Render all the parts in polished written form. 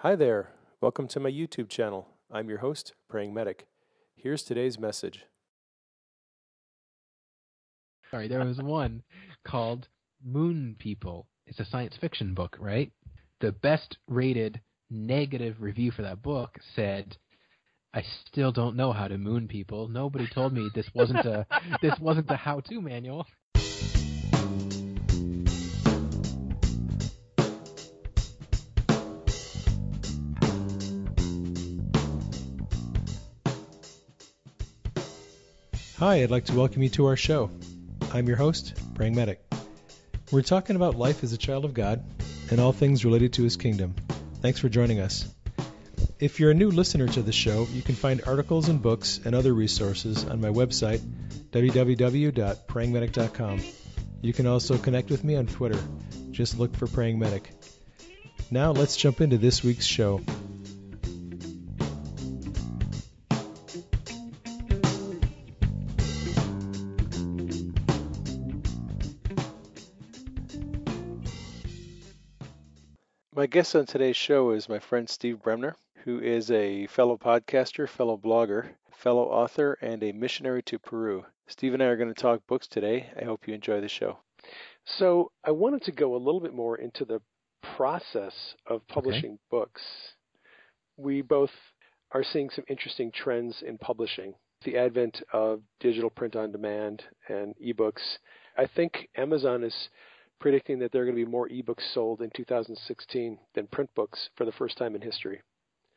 Hi there. Welcome to my YouTube channel. I'm your host, Praying Medic. Here's today's message. Sorry, there was one called Moon People. It's a science fiction book, right? The best rated negative review for that book said, "I still don't know how to moon people. Nobody told me this wasn't a how-to manual." Hi, I'd like to welcome you to our show. I'm your host, Praying Medic. We're talking about life as a child of God and all things related to His kingdom. Thanks for joining us. If you're a new listener to the show, you can find articles and books and other resources on my website, www.prayingmedic.com. You can also connect with me on Twitter. Just look for Praying Medic. Now let's jump into this week's show. My guest on today's show is my friend Steve Bremner, who is a fellow podcaster, fellow blogger, fellow author, and a missionary to Peru. Steve and I are going to talk books today. I hope you enjoy the show. So I wanted to go a little bit more into the process of publishing books. We both are seeing some interesting trends in publishing. The advent of digital print on demand and ebooks. I think Amazon is predicting that there are going to be more ebooks sold in 2016 than print books for the first time in history.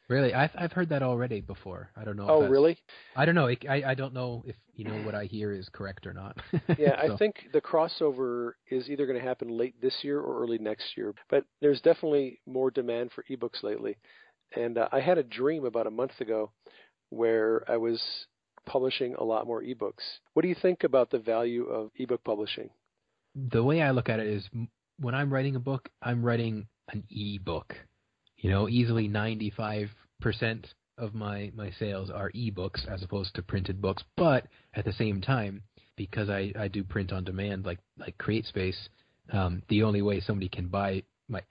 Really? I've heard that already before. I don't know. Oh, really? I don't know. I don't know if what I hear is correct or not. Yeah, so. I think the crossover is either going to happen late this year or early next year. But there's definitely more demand for ebooks lately. And I had a dream about a month ago where I was publishing a lot more ebooks. What do you think about the value of ebook publishing? The way I look at it is when I'm writing a book, I'm writing an ebook. Easily 95% of my sales are ebooks as opposed to printed books. But at the same time, because I do print on demand like CreateSpace, the only way somebody can buy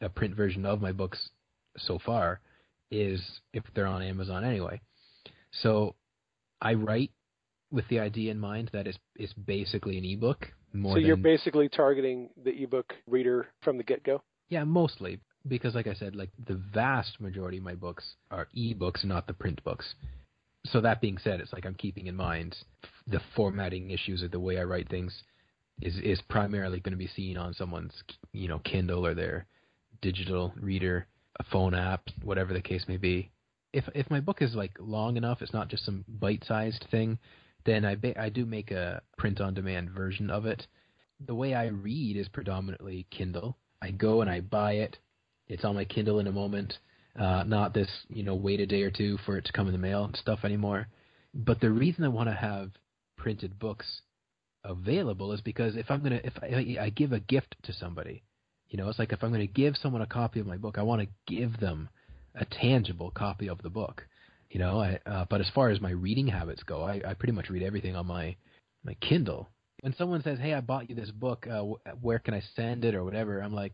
a print version of my books so far is if they're on Amazon anyway. So I write with the idea in mind that it's basically an ebook. So you're basically targeting the ebook reader from the get-go? Yeah, mostly. Because like I said, like the vast majority of my books are ebooks, not the print books. So that being said, it's like I'm keeping in mind the formatting issues of the way I write things is primarily going to be seen on someone's, Kindle or their digital reader, a phone app, whatever the case may be. If my book is like long enough, it's not just some bite-sized thing, then I do make a print-on-demand version of it. The way I read is predominantly Kindle. I go and I buy it. It's on my Kindle in a moment, not this, wait a day or two for it to come in the mail and stuff anymore. But the reason I want to have printed books available is because if I give a gift to somebody, it's like if I'm going to give someone a copy of my book, I want to give them a tangible copy of the book. But as far as my reading habits go, I pretty much read everything on my Kindle. When someone says, "Hey, I bought you this book, where can I send it?" or whatever, I'm like,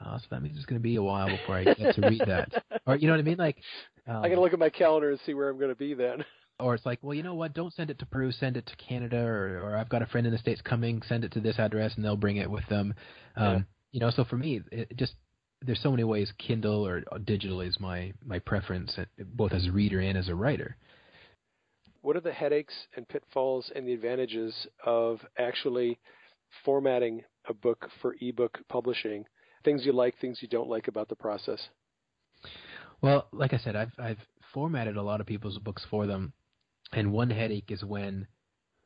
so that means it's going to be a while before I get to read that. Or you know what I mean? Like, I got to look at my calendar and see where I'm going to be then. Or it's like, well, you know what? Don't send it to Peru. Send it to Canada, or I've got a friend in the States coming. Send it to this address, and they'll bring it with them. So for me, it just there's so many ways Kindle or digital is my preference, both as a reader and as a writer. What are the headaches and pitfalls and the advantages of actually formatting a book for ebook publishing? Things you like, things you don't like about the process? Well, like I said, I've formatted a lot of people's books for them, and one headache is when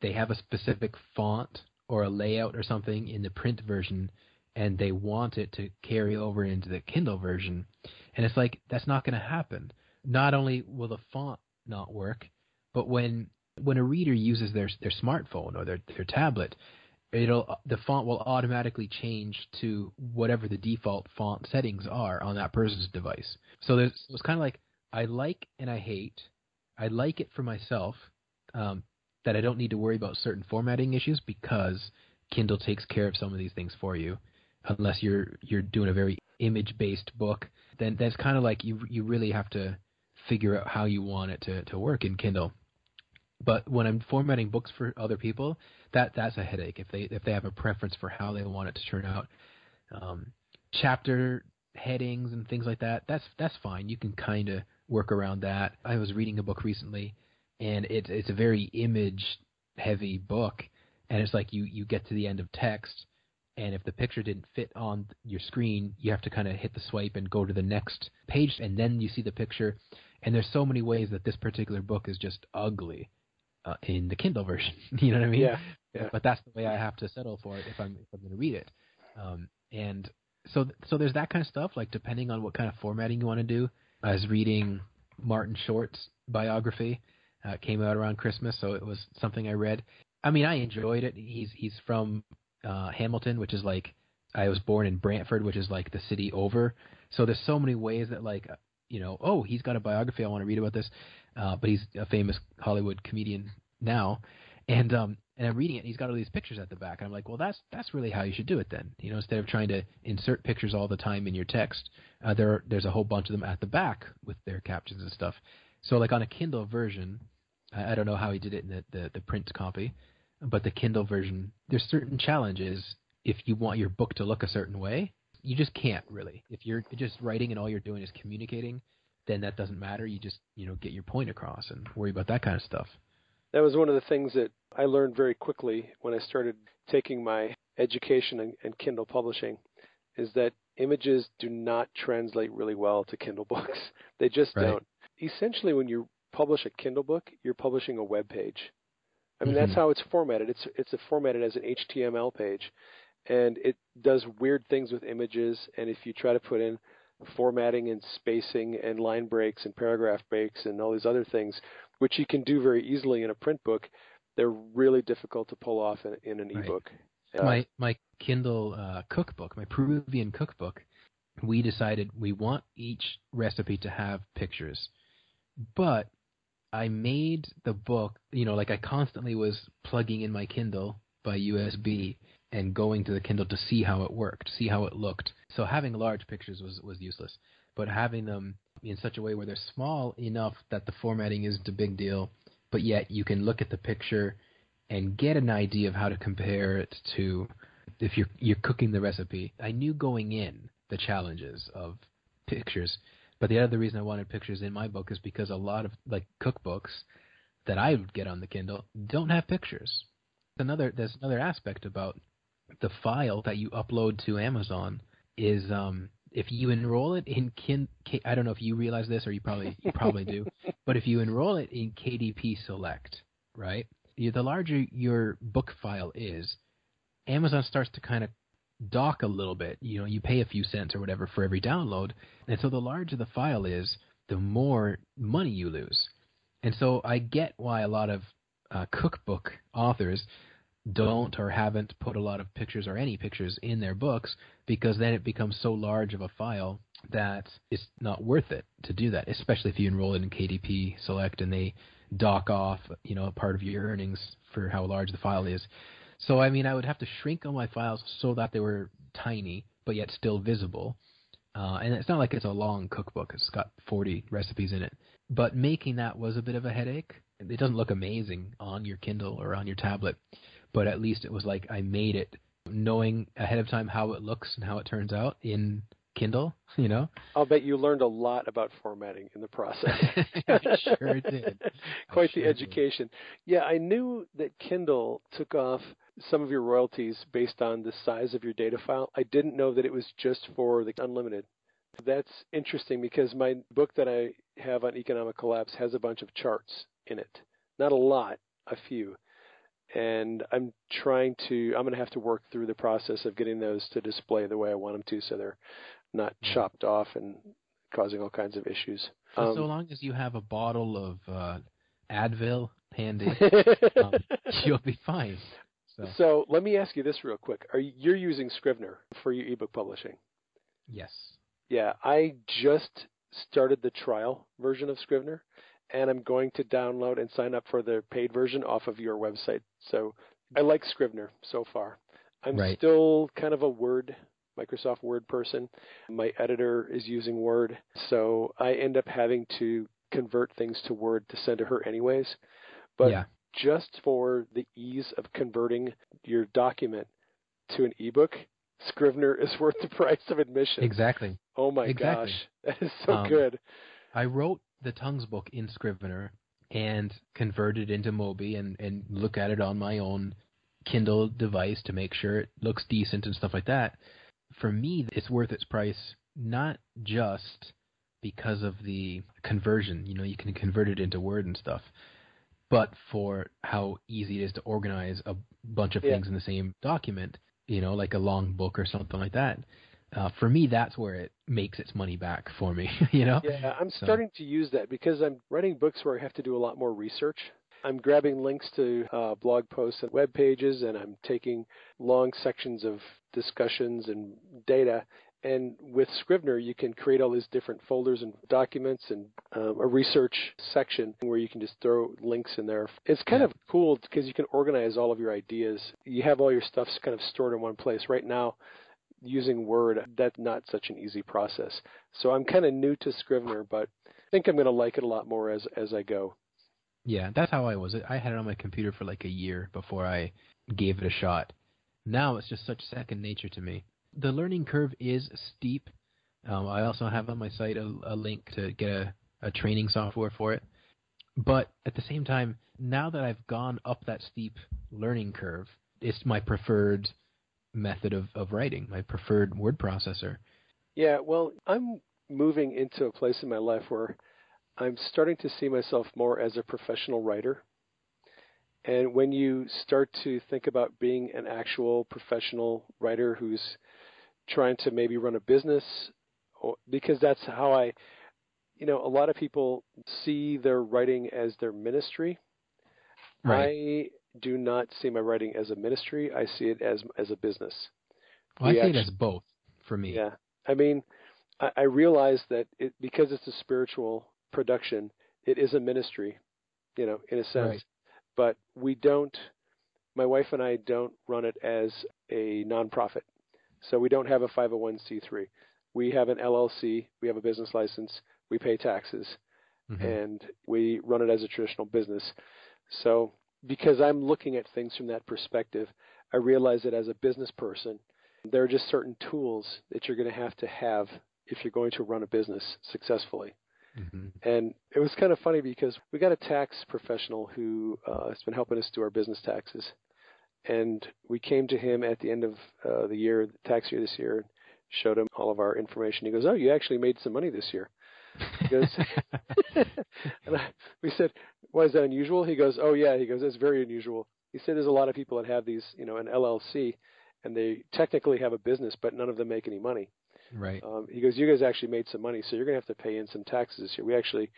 they have a specific font or a layout or something in the print version, and they want it to carry over into the Kindle version. And it's like, that's not going to happen. Not only will the font not work, but when a reader uses their smartphone or their tablet, the font will automatically change to whatever the default font settings are on that person's device. So it's kind of like, I like and I hate. I like it for myself, that I don't need to worry about certain formatting issues because Kindle takes care of some of these things for you. Unless you're doing a very image-based book, then that's kind of like you really have to figure out how you want it to work in Kindle. But when I'm formatting books for other people, that's a headache. If they have a preference for how they want it to turn out, chapter headings and things like that, that's fine. You can kind of work around that. I was reading a book recently, and it's a very image-heavy book, and it's like you get to the end of text, and if the picture didn't fit on your screen, you have to kind of hit the swipe and go to the next page, and then you see the picture. And there's so many ways that this particular book is just ugly in the Kindle version. You know what I mean? Yeah. Yeah. But that's the way I have to settle for it if I'm going to read it. And so there's that kind of stuff. Like depending on what kind of formatting you want to do. I was reading Martin Short's biography. It came out around Christmas, so it was something I read. I mean, I enjoyed it. He's from Hamilton, which is like, I was born in Brantford, which is like the city over. So there's so many ways that like, oh, he's got a biography. I want to read about this. But he's a famous Hollywood comedian now. And I'm reading it, and he's got all these pictures at the back. And I'm like, well, that's really how you should do it then. Instead of trying to insert pictures all the time in your text, there's a whole bunch of them at the back with their captions and stuff. So like on a Kindle version, I don't know how he did it in the print copy, but the Kindle version, there's certain challenges. If you want your book to look a certain way, you just can't really. If you're just writing and all you're doing is communicating, then that doesn't matter. You just, get your point across and worry about that kind of stuff. That was one of the things that I learned very quickly when I started taking my education in Kindle publishing, is that images do not translate really well to Kindle books. They just don't. Essentially, when you publish a Kindle book, you're publishing a web page. I mean, that's how it's formatted. It's formatted as an HTML page, and it does weird things with images. And if you try to put in formatting and spacing and line breaks and paragraph breaks and all these other things, which you can do very easily in a print book, they're really difficult to pull off in an ebook. My Kindle cookbook, my Peruvian cookbook, we decided we want each recipe to have pictures. But I made the book, like I constantly was plugging in my Kindle by USB and going to the Kindle to see how it worked, see how it looked. So having large pictures was useless. But having them in such a way where they're small enough that the formatting isn't a big deal, but yet you can look at the picture and get an idea of how to compare it to if you're cooking the recipe. I knew going in the challenges of pictures, but the other reason I wanted pictures in my book is because a lot of like cookbooks that I would get on the Kindle don't have pictures. There's another aspect about the file that you upload to Amazon is if you enroll it in I don't know if you realize this, or you probably do, but if you enroll it in KDP Select, right? The larger your book file is, Amazon starts to kind of dock a little bit. You pay a few cents or whatever for every download, and so the larger the file is, the more money you lose. And so I get why a lot of cookbook authors don't or haven't put a lot of pictures or any pictures in their books, because then it becomes so large of a file that it's not worth it to do that, especially if you enroll it in KDP Select and they dock off, a part of your earnings for how large the file is. So, I mean, I would have to shrink all my files so that they were tiny, but yet still visible. And it's not like it's a long cookbook. It's got 40 recipes in it. But making that was a bit of a headache. It doesn't look amazing on your Kindle or on your tablet, but at least it was like I made it knowing ahead of time how it looks and how it turns out in Kindle, I'll bet you learned a lot about formatting in the process. I sure did. Quite the education. Yeah, I knew that Kindle took off some of your royalties based on the size of your data file. I didn't know that it was just for the unlimited. That's interesting because my book that I have on economic collapse has a bunch of charts in it. Not a lot, a few. And I'm going to have to work through the process of getting those to display the way I want them to, so they're not chopped off and causing all kinds of issues. So long as you have a bottle of Advil handy, you'll be fine. So let me ask you this real quick. You're using Scrivener for your ebook publishing? Yes. Yeah, I just started the trial version of Scrivener, and I'm going to download and sign up for the paid version off of your website. So I like Scrivener so far. I'm still kind of a Word Microsoft Word person. My editor is using Word, so I end up having to convert things to Word to send to her anyways. But Yeah, just for the ease of converting your document to an ebook, Scrivener is worth the price of admission. exactly. Oh my gosh, Exactly. that is so Um, good. I wrote the Tongues book in Scrivener and converted into Mobi and look at it on my own Kindle device to make sure it looks decent and stuff like that. For me, it's worth its price, not just because of the conversion. You can convert it into Word and stuff, but for how easy it is to organize a bunch of Yeah. things in the same document, like a long book or something like that. For me, that's where it makes its money back for me, Yeah, I'm So, starting to use that because I'm writing books where I have to do a lot more research. I'm grabbing links to blog posts and web pages, and I'm taking long sections of discussions and data. And with Scrivener, you can create all these different folders and documents and a research section where you can just throw links in there. It's kind yeah. of cool because you can organize all of your ideas. You have all your stuff kind of stored in one place. Right now, using Word, that's not such an easy process. So I'm kind of new to Scrivener, but I think I'm going to like it a lot more as I go. Yeah, that's how I was. I had it on my computer for like a year before I gave it a shot. Now it's just such second nature to me. The learning curve is steep. I also have on my site a link to get a training software for it. But at the same time, now that I've gone up that steep learning curve, it's my preferred method of writing, my preferred word processor. Yeah, well, I'm moving into a place in my life where I'm starting to see myself more as a professional writer. And when you start to think about being an actual professional writer who's trying to maybe run a business, because that's how a lot of people see their writing as their ministry. Right. I do not see my writing as a ministry. I see it as a business. Well, I We see it actually, as both for me. yeah. I mean, I realize that because it's a spiritual production, it is a ministry, in a sense. Right. But my wife and I don't run it as a nonprofit. So we don't have a 501c3. We have an LLC. We have a business license. We pay taxes, Hmm. and we run it as a traditional business. So because I'm looking at things from that perspective, I realize that as a business person, there are just certain tools that you're going to have if you're going to run a business successfully. Hmm. And it was kind of funny because we got a tax professional who has been helping us do our business taxes. And we came to him at the end of the year, the tax year this year, and showed him all of our information. He goes, "Oh, you actually made some money this year." He goes, and we said, "Why is that unusual?" He goes, "Oh yeah." He goes, "It's very unusual." He said, "There's a lot of people that have these, an LLC, and they technically have a business, but none of them make any money." Right. He goes, "You guys actually made some money, so you're going to have to pay in some taxes this year." We actually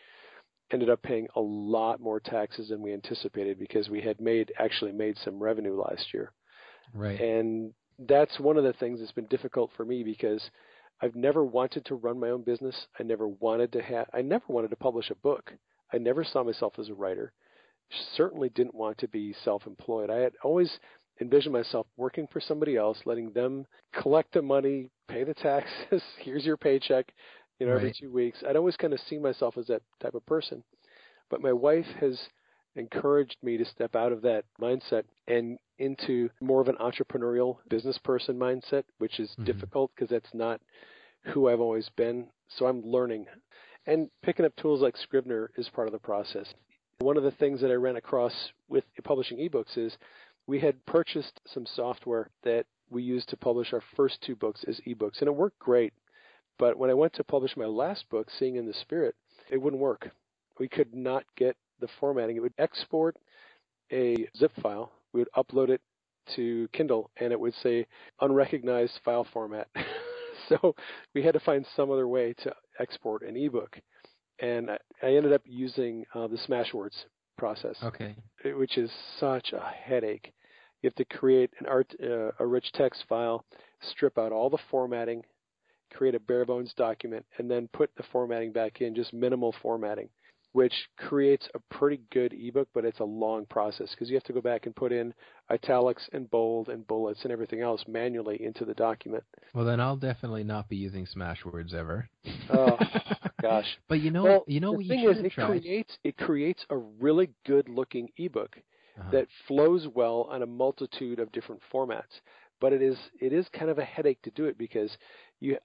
ended up paying a lot more taxes than we anticipated because we had actually made some revenue last year. Right. And that's one of the things that's been difficult for me because I've never wanted to run my own business. I never wanted to publish a book. I never saw myself as a writer. Certainly didn't want to be self-employed. I had always envisioned myself working for somebody else, letting them collect the money, pay the taxes. Here's your paycheck, every Right. 2 weeks. I'd always kind of see myself as that type of person. But my wife has encouraged me to step out of that mindset and into more of an entrepreneurial business person mindset, which is Hmm. difficult because that's not who I've always been. So I'm learning. And picking up tools like Scrivener is part of the process. One of the things that I ran across with publishing ebooks is we had purchased some software that we used to publish our first two books as ebooks, and it worked great. But when I went to publish my last book, Seeing in the Spirit, it wouldn't work. We could not get the formatting. It would export a zip file. We would upload it to Kindle, and it would say unrecognized file format. So we had to find some other way to export an ebook. And I ended up using the Smashwords process, Okay. which is such a headache. You have to create a rich text file, strip out all the formatting, create a bare bones document, and then put the formatting back in, just minimal formatting. which creates a pretty good ebook, but it's a long process because you have to go back and put in italics and bold and bullets and everything else manually into the document. Well, then I'll definitely not be using Smashwords ever. Oh gosh! But you know, Well, what the you thing should is, have tried. it creates a really good looking ebook that flows well on a multitude of different formats. But it is kind of a headache to do it because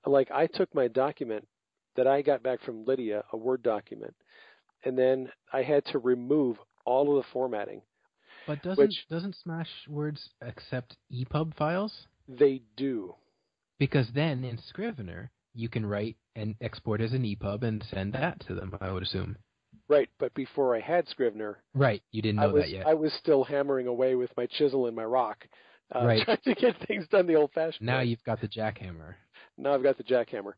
I took my document that I got back from Lydia, a Word document, and then I had to remove all of the formatting, But which doesn't Smashwords accept EPUB files? they do. Because then in Scrivener you can write and export as an EPUB and send that to them, I would assume. Right, but before I had Scrivener, Right, you didn't know that yet. I was still hammering away with my chisel and my rock, right. trying to get things done the old-fashioned way. Now you've got the jackhammer. Now I've got the jackhammer.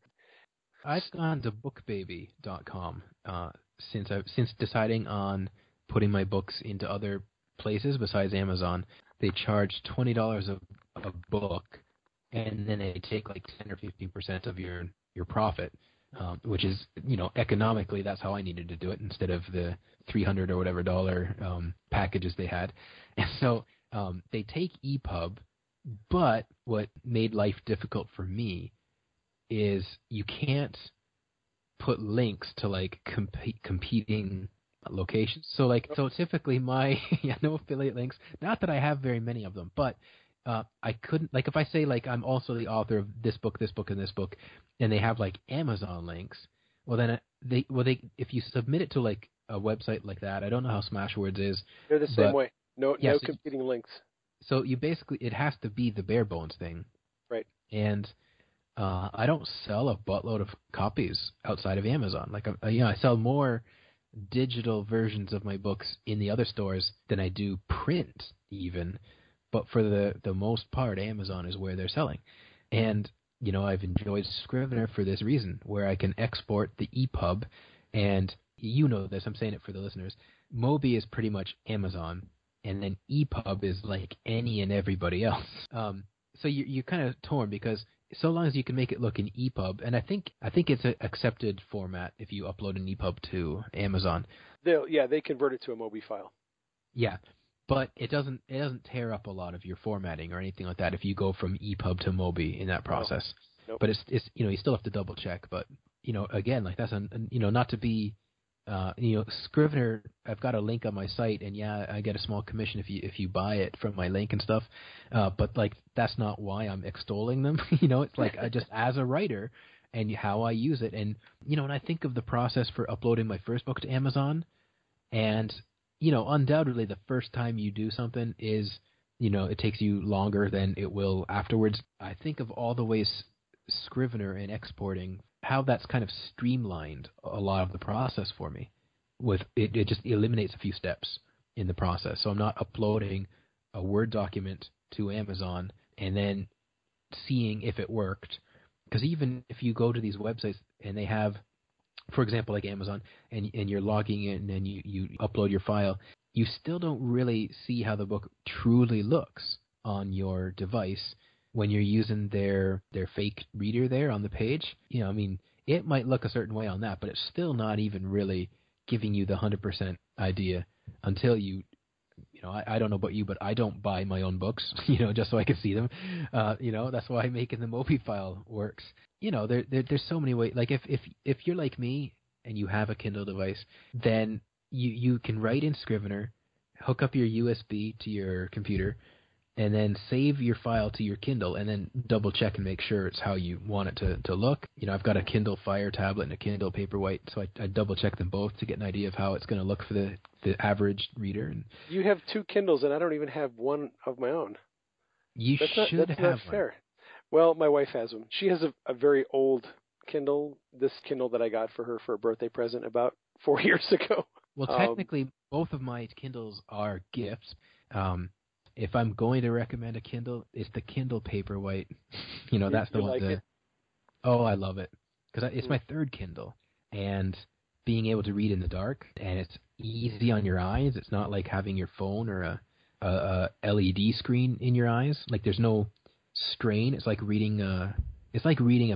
I've gone to bookbaby.com since deciding on putting my books into other places besides Amazon. They charge $20 a book, and then they take like 10 or 15% of your profit, which is, economically that's how I needed to do it instead of the $300 or whatever packages they had. And so they take EPUB, but what made life difficult for me is you can't put links to like competing locations. So typically my no affiliate links. Not that I have very many of them, but I couldn't, like, if I say like I'm also the author of this book, and this book, and they have like Amazon links. Well, then they if you submit it to like a website like that, I don't know how Smashwords is. They're the same way. No competing links. So you basically, it has to be the bare bones thing. Right. And I don't sell a buttload of copies outside of Amazon. Like, I sell more digital versions of my books in the other stores than I do print even. But for the most part, Amazon is where they're selling. And, I've enjoyed Scrivener for this reason, where I can export the EPUB. And you know this, I'm saying it for the listeners. Mobi is pretty much Amazon. And then EPUB is like any and everybody else. So you're kind of torn because so long as you can make it look in EPUB, and I think it's an accepted format if you upload an EPUB to Amazon. They convert it to a Mobi file. Yeah, but it doesn't tear up a lot of your formatting or anything like that if you go from EPUB to Mobi in that process. Nope. But it's you still have to double check. But again, like that's not to be. Scrivener, I've got a link on my site, and I get a small commission if you buy it from my link and stuff. But like that's not why I'm extolling them. It's like just as a writer and how I use it. And when I think of the process for uploading my first book to Amazon, and undoubtedly the first time you do something is it takes you longer than it will afterwards. I think of all the ways Scrivener and exporting, how that's kind of streamlined a lot of the process for me. With it just eliminates a few steps in the process. So I'm not uploading a Word document to Amazon and then seeing if it worked. Because even if you go to these websites and they have, for example, like Amazon, and you're logging in and you upload your file, you still don't really see how the book truly looks on your device when you're using their fake reader there on the page. It might look a certain way on that, but it's still not even really giving you the 100% idea until I don't know about you, but I don't buy my own books, just so I can see them. That's why making the Mobi file works. There's so many ways. Like if you're like me and you have a Kindle device, then you can write in Scrivener, hook up your USB to your computer, and then save your file to your Kindle, and then double check and make sure it's how you want it to look. I've got a Kindle Fire tablet and a Kindle Paperwhite, so I double check them both to get an idea of how it's going to look for the average reader. And you have two Kindles, and I don't even have one of my own. That's not fair. Well, my wife has them. She has a very old Kindle, this Kindle that I got for her for a birthday present about 4 years ago. Well, technically, both of my Kindles are gifts. If I'm going to recommend a Kindle, it's the Kindle Paperwhite. That's the one. Like it? Oh, I love it because it's my third Kindle, and being able to read in the dark, and it's easy on your eyes. It's not like having your phone or a LED screen in your eyes. Like there's no strain. It's like reading a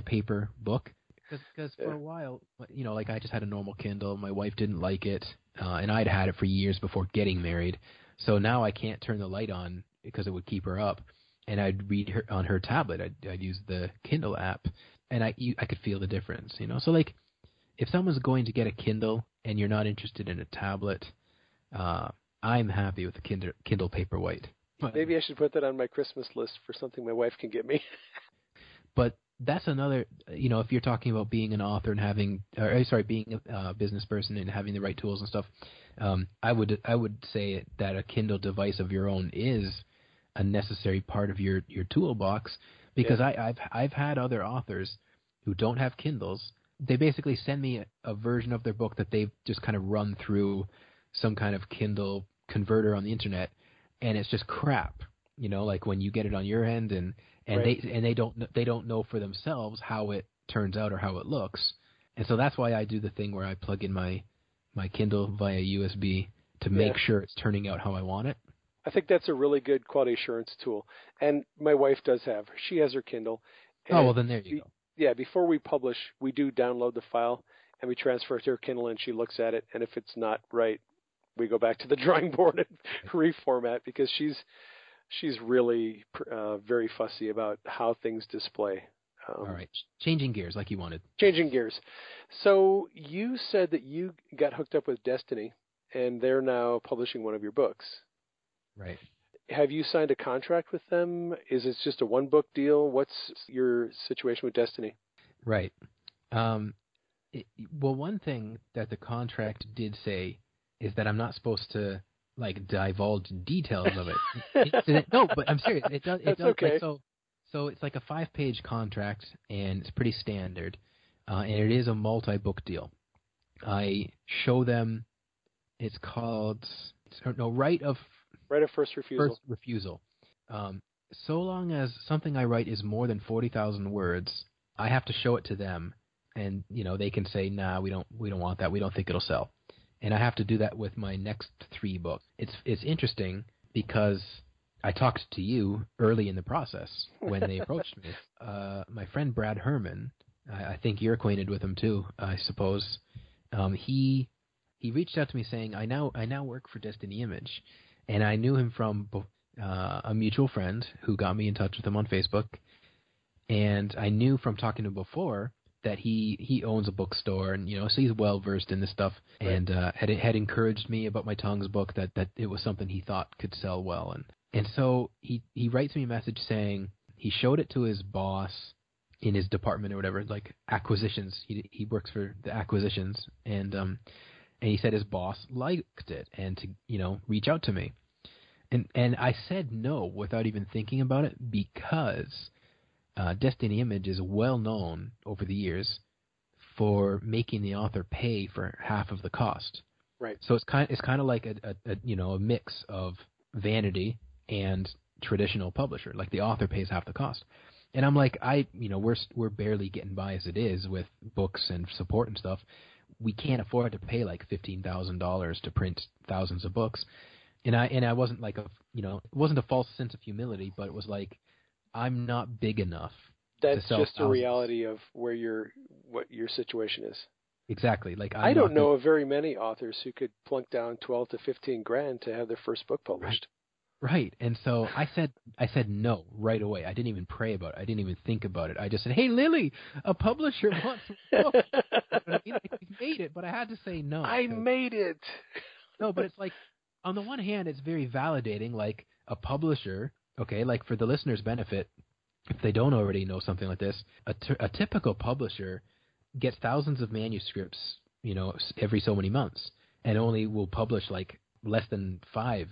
paper book. Because Yeah. for a while, like I just had a normal Kindle. My wife didn't like it, and I'd had it for years before getting married. So now I can't turn the light on because it would keep her up, and I'd read her on her tablet. I'd use the Kindle app, and I could feel the difference. So like if someone's going to get a Kindle and you're not interested in a tablet, I'm happy with the Kindle Paperwhite. Maybe I should put that on my Christmas list for something my wife can get me. But that's another, if you're talking about being an author and being a business person and having the right tools and stuff, I would say that a Kindle device of your own is a necessary part of your toolbox, because Yeah. I've had other authors who don't have Kindles. They basically send me a version of their book that they've just kind of run through some kind of Kindle converter on the internet, and it's just crap. Like when you get it on your end, and Right. they don't know for themselves how it turns out or how it looks. And so that's why I do the thing where I plug in my Kindle via USB to Yeah. make sure it's turning out how I want it. I think that's a really good quality assurance tool. And my wife does have. She has her Kindle. Oh, well, And then there you go. yeah, before we publish, we do download the file and we transfer it to her Kindle, and she looks at it. And if it's not right, we go back to the drawing board and reformat, because she's really very fussy about how things display. All right. Changing gears like you wanted. Changing gears. So you said that you got hooked up with Destiny, and they're now publishing one of your books. Right. Have you signed a contract with them? Is it just a one book deal? What's your situation with Destiny? Right. Well, one thing that the contract did say is that I'm not supposed to like divulge details of it. No, but I'm serious. It does. It That's does. okay. Like so. So it's like a 5-page contract, and it's pretty standard, and it is a multi-book deal. I show them. It's called right of Right of first refusal. first refusal. So long as something I write is more than 40,000 words, I have to show it to them, and they can say, "Nah, we don't want that. We don't think it'll sell." And I have to do that with my next 3 books. It's interesting because I talked to you early in the process when they approached me. My friend Brad Herman, I think you're acquainted with him too, I suppose. He reached out to me saying, "I now work for Destiny Image," and I knew him from a mutual friend who got me in touch with him on Facebook, and I knew from talking to him before that he owns a bookstore, and so he's well versed in this stuff, Right. and had encouraged me about my Tongues book, that it was something he thought could sell well, and so he writes me a message saying he showed it to his boss in his department or whatever, like acquisitions. He works for the acquisitions, and he said his boss liked it and to reach out to me, and I said no without even thinking about it, because Destiny Image is well known over the years for making the author pay for half of the cost. Right. So it's kind of like a mix of vanity and traditional publisher. Like the author pays half the cost, and I'm like, we're barely getting by as it is with books and support and stuff. We can't afford to pay like $15,000 to print thousands of books. And I wasn't like it wasn't a false sense of humility, but it was like, I'm not big enough to That's sell just a thousands. reality of what your situation is. Exactly. Like I I'm don't not know of very many authors who could plunk down 12 to 15 grand to have their first book published. Right. And so I said no right away. I didn't even pray about it. I didn't even think about it. I just said, "Hey, Lily, a publisher wants a book." I mean, like, we made it, but I had to say no. I made it. No, but it's like, on the one hand, it's very validating, like a publisher, okay, like for the listener's benefit, if they don't already know something like this, a typical publisher gets thousands of manuscripts, every so many months, and only will publish like less than 5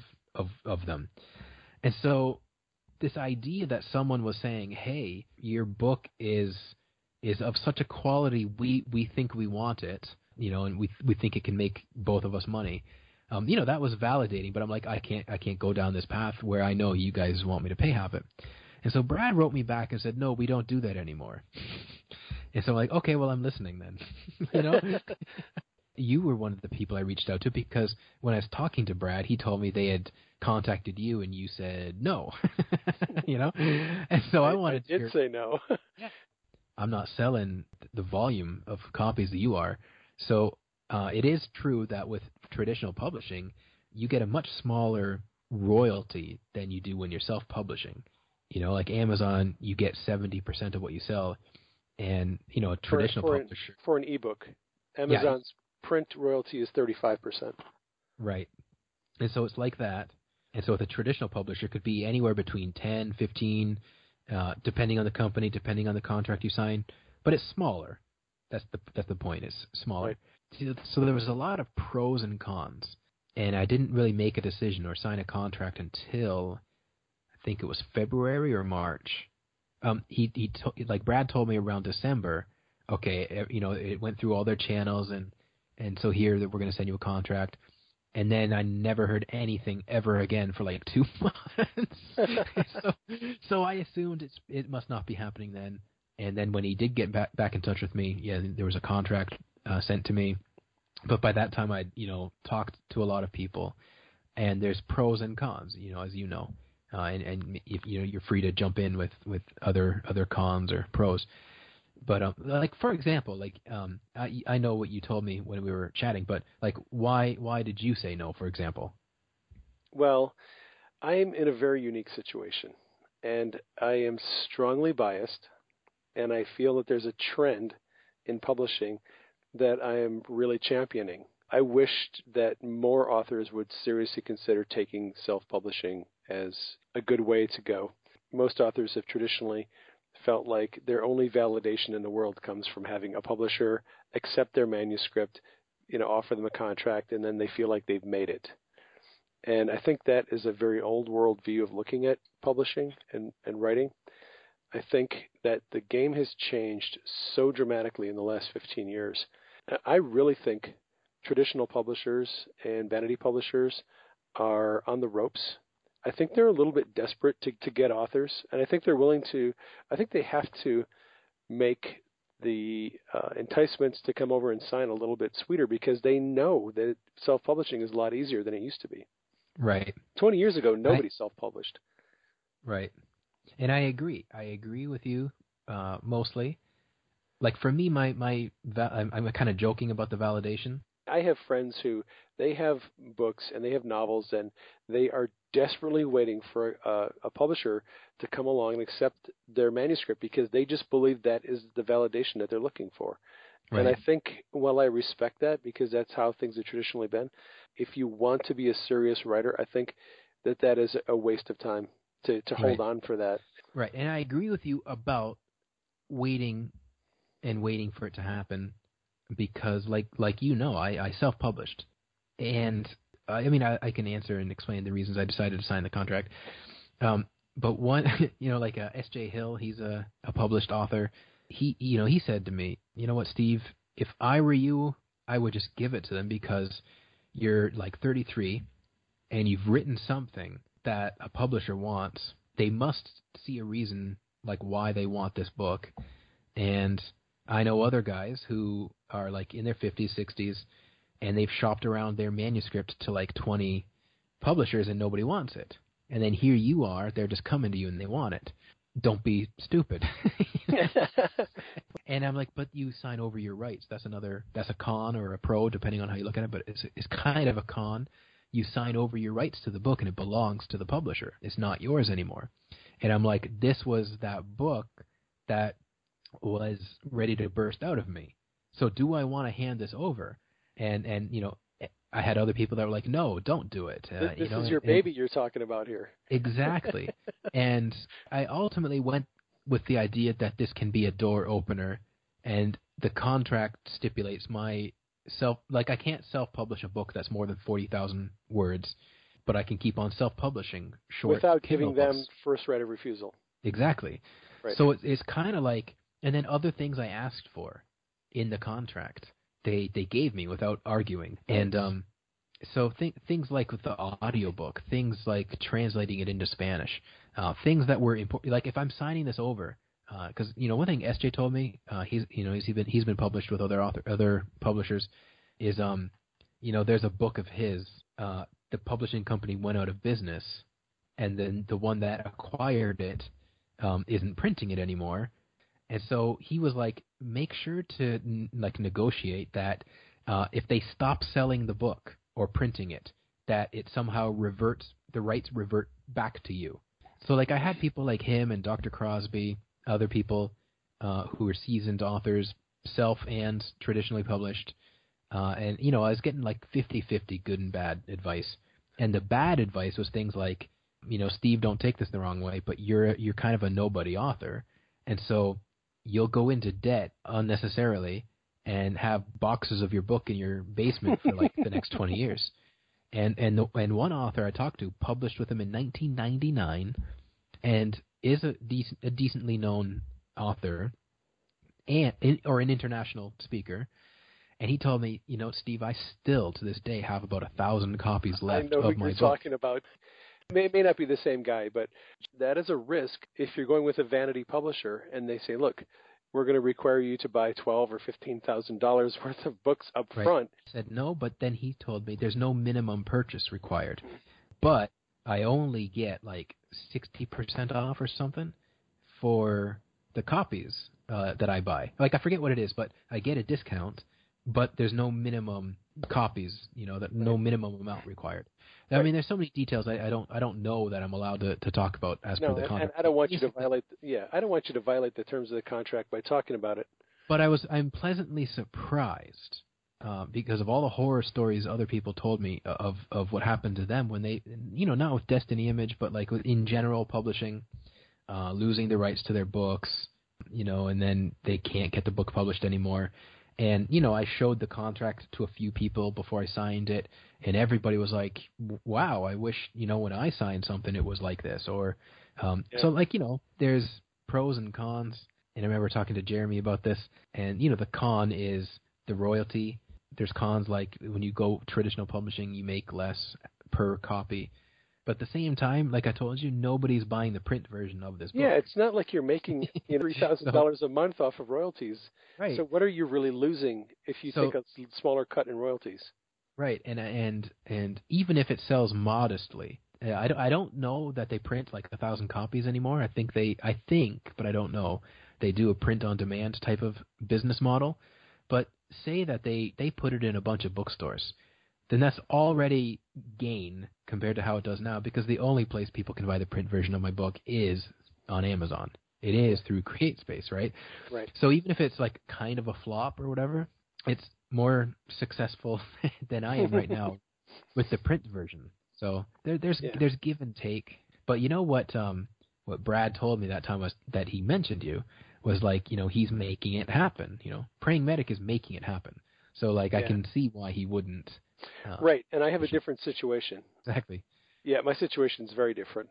of them. And so this idea that someone was saying, "Hey, your book is of such a quality, we think we want it, and we think it can make both of us money." That was validating, but I'm like, I can't go down this path where I know you guys want me to pay half it. And so Brad wrote me back and said, "No, we don't do that anymore." And so I'm like, okay, well, I'm listening then. You were one of the people I reached out to, because when I was talking to Brad, he told me they had contacted you and you said no. And so I wanted I did say no. Yeah. I'm not selling the volume of copies that you are. So it is true that with traditional publishing, you get a much smaller royalty than you do when you're self-publishing. Like Amazon, you get 70% of what you sell, and a traditional publisher. For an ebook, Amazon's print royalty is 35%. Right. And so it's like that. And so with a traditional publisher, it could be anywhere between 10, 15, depending on the company, depending on the contract you sign. But it's smaller. That's the point. It's smaller. Right. So there was a lot of pros and cons. And I didn't really make a decision or sign a contract until I think it was February or March. Like Brad told me around December. Okay, it went through all their channels, and so here that we're going to send you a contract. And then I never heard anything ever again for like 2 months. so I assumed it must not be happening then. And then when he did get back in touch with me, there was a contract sent to me. But by that time, I'd talked to a lot of people, and there's pros and cons, as you know, and if you're free to jump in with other cons or pros. But like for example, like I know what you told me when we were chatting, but like why did you say no, for example? Well, I'm in a very unique situation, and I am strongly biased, and I feel that there's a trend in publishing that I am really championing. I wished that more authors would seriously consider taking self-publishing as a good way to go. Most authors have traditionally felt like their only validation in the world comes from having a publisher accept their manuscript, offer them a contract, and then they feel like they've made it. And I think that is a very old world view of looking at publishing and writing. I think that the game has changed so dramatically in the last 15 years. I really think traditional publishers and vanity publishers are on the ropes. I think they're a little bit desperate to get authors, and I think they have to make the enticements to come over and sign a little bit sweeter, because they know that self-publishing is a lot easier than it used to be. Right. 20 years ago, nobody self-published. Right. And I agree. I agree with you mostly. Like for me, I'm kind of joking about the validation. I have friends who they have books and they have novels, and they are desperately waiting for a publisher to come along and accept their manuscript, because they just believe that is the validation that they're looking for. Right. And I think, while I respect that, because that's how things have traditionally been, if you want to be a serious writer, I think that is a waste of time to hold on for that. Right. And I agree with you about waiting for it to happen, because like I self-published, and I can answer and explain the reasons I decided to sign the contract. But one, like S.J. Hill, he's a published author. He said to me, you know what, Steve, if I were you, I would just give it to them, because you're like 33 and you've written something that a publisher wants. They must see a reason like why they want this book. And I know other guys who are like in their 50s, 60s, and they've shopped around their manuscript to like 20 publishers and nobody wants it. And then here you are, they're just coming to you and they want it. Don't be stupid. And I'm like, but you sign over your rights. That's a con or a pro, depending on how you look at it, but it's kind of a con. You sign over your rights to the book and it belongs to the publisher. It's not yours anymore. And I'm like, this was that book that was ready to burst out of me. So do I want to hand this over? And I had other people that were like, no, don't do it. This is your baby you're talking about here. Exactly. And I ultimately went with the idea that this can be a door opener, and the contract stipulates I can't self-publish a book that's more than 40,000 words, but I can keep on self-publishing short without giving books. them first right of refusal. Exactly. Right. So it's kind of like, and then other things I asked for in the contract, they gave me without arguing. And so things like with the audiobook, things like translating it into Spanish, things that were important. Like if I'm signing this over, because one thing SJ told me, he's been published with other publishers, is there's a book of his, the publishing company went out of business, and then the one that acquired it isn't printing it anymore. And so he was like, make sure to negotiate that if they stop selling the book or printing it, that it somehow the rights revert back to you. So like I had people like him and Dr. Crosby, other people who were seasoned authors, self and traditionally published, and I was getting like 50-50 good and bad advice. And the bad advice was things like, Steve, don't take this the wrong way, but you're kind of a nobody author, and so you'll go into debt unnecessarily and have boxes of your book in your basement for like the next 20 years. And one author I talked to published with him in 1999 and is a decently known author or an international speaker. And he told me, Steve, I still to this day have about 1,000 copies left I know who of my you're book. talking about. May not be the same guy, but that is a risk if you're going with a vanity publisher and they say, look, we're going to require you to buy $12,000 or $15,000 worth of books up front. I said no, but then he told me there's no minimum purchase required, but I only get like 60% off or something for the copies that I buy. Like I forget what it is, but I get a discount, but there's no minimum copies, no minimum amount required. I mean, there's so many details I don't know that I'm allowed to talk about as per the contract. And I don't want you to violate. I don't want you to violate the terms of the contract by talking about it. But I'm pleasantly surprised because of all the horror stories other people told me of what happened to them when they, not with Destiny Image, but like in general publishing, losing the rights to their books, and then they can't get the book published anymore. And, I showed the contract to a few people before I signed it, and everybody was like, wow, I wish, when I signed something it was like this. Or, so like, there's pros and cons. And I remember talking to Jeremy about this, and, the con is the royalty. There's cons like when you go traditional publishing, you make less per copy. But at the same time, like I told you, nobody's buying the print version of this book. Yeah, it's not like you're making $3,000 a month off of royalties. Right. So what are you really losing if you take a smaller cut in royalties? Right, and even if it sells modestly, I don't know that they print like 1,000 copies anymore. I think, but I don't know. They do a print on demand type of business model. But say that they put it in a bunch of bookstores, then that's already gain compared to how it does now, because the only place people can buy the print version of my book is on Amazon. It is through CreateSpace, right? Right. So even if it's like kind of a flop or whatever, it's more successful than I am right now with the print version. So there's give and take. But you know what Brad told me that time was that he mentioned you was like, he's making it happen. Praying Medic is making it happen. So like I can see why he wouldn't. Right, and I have a different situation. Exactly. Yeah, my situation is very different.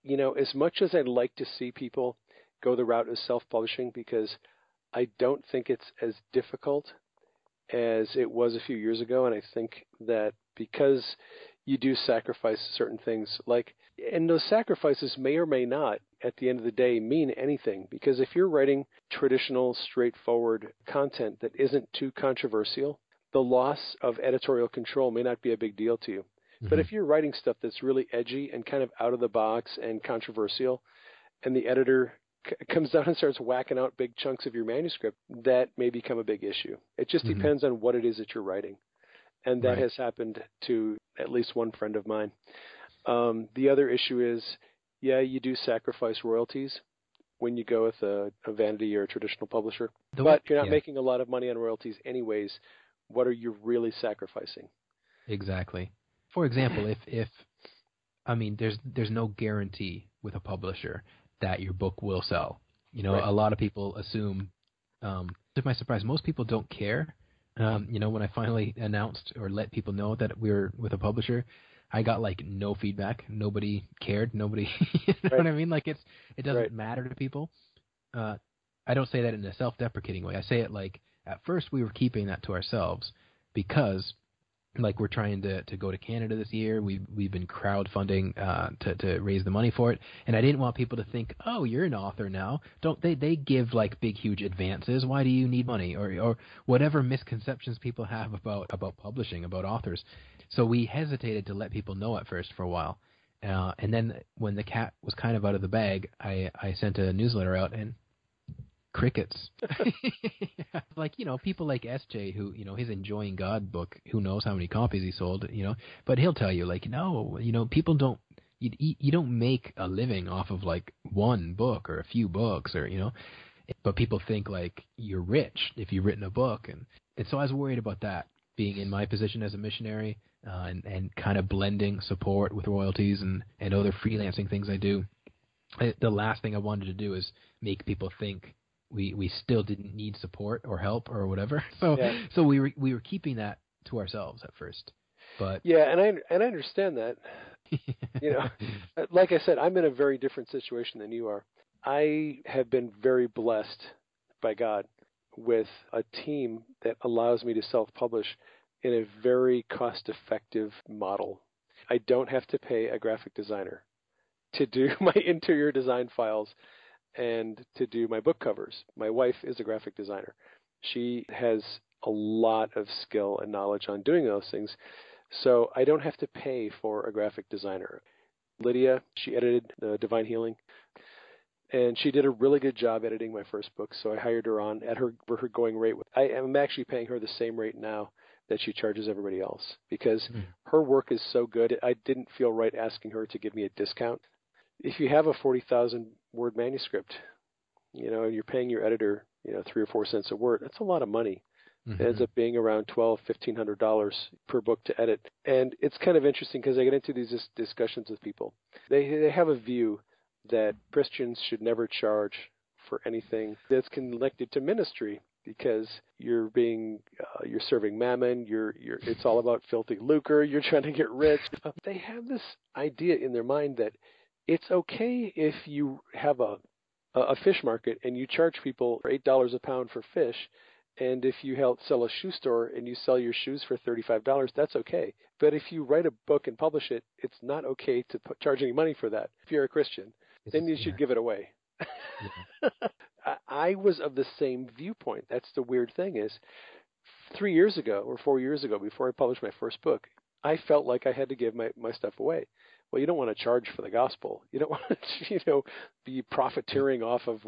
As much as I'd like to see people go the route of self-publishing, because I don't think it's as difficult as it was a few years ago, and I think that because you do sacrifice certain things, and those sacrifices may or may not, at the end of the day, mean anything, because if you're writing traditional, straightforward content that isn't too controversial, the loss of editorial control may not be a big deal to you. Mm-hmm. But if you're writing stuff that's really edgy and kind of out of the box and controversial, and the editor comes down and starts whacking out big chunks of your manuscript, that may become a big issue. It just depends on what it is that you're writing. And that has happened to at least one friend of mine. The other issue is, you do sacrifice royalties when you go with a vanity or a traditional publisher. But you're not making a lot of money on royalties anyways. What are you really sacrificing? Exactly. For example, if there's no guarantee with a publisher that your book will sell. A lot of people assume, to my surprise, most people don't care. When I finally announced or let people know that we were with a publisher, I got like no feedback. Nobody cared. Nobody, you know what I mean? Like it doesn't matter to people. I don't say that in a self-deprecating way. I say it like at first we were keeping that to ourselves because like we're trying to go to Canada this year. We've been crowdfunding to raise the money for it, and I didn't want people to think, oh, you're an author now. Don't they give like big huge advances? Why do you need money or whatever misconceptions people have about publishing, about authors? So we hesitated to let people know at first for a while, and then when the cat was kind of out of the bag, I sent a newsletter out, and crickets. Like, people like SJ who, his Enjoying God book, who knows how many copies he sold, but he'll tell you, like, no, people don't, you don't make a living off of like one book or a few books or, but people think like you're rich if you've written a book. And so I was worried about that, being in my position as a missionary, and kind of blending support with royalties and other freelancing things I do. The last thing I wanted to do is make people think we still didn't need support or help or whatever. So we were keeping that to ourselves at first. But yeah, and I understand that. Like I said, I'm in a very different situation than you are. I have been very blessed by God with a team that allows me to self-publish in a very cost-effective model. I don't have to pay a graphic designer to do my interior design files and to do my book covers. My wife is a graphic designer. She has a lot of skill and knowledge on doing those things, so I don't have to pay for a graphic designer. Lydia, she edited Divine Healing, and she did a really good job editing my first book, so I hired her on at her going rate. I am actually paying her the same rate now that she charges everybody else because her work is so good. I didn't feel right asking her to give me a discount. If you have a 40,000 word manuscript, and you're paying your editor, 3 or 4 cents a word, that's a lot of money. It ends up being around $1,200-$1,500 per book to edit. And it's kind of interesting because I get into these discussions with people. They have a view that Christians should never charge for anything that's connected to ministry because you're serving mammon, it's all about filthy lucre, you're trying to get rich. They have this idea in their mind that it's okay if you have a fish market and you charge people $8 a pound for fish, and if you sell a shoe store and you sell your shoes for $35, that's okay. But if you write a book and publish it, it's not okay to charge any money for that. If you're a Christian, then you should give it away. I was of the same viewpoint. That's the weird thing is 3 years ago or 4 years ago, before I published my first book, I felt like I had to give my stuff away. Well, you don't want to charge for the gospel. You don't want to, be profiteering off of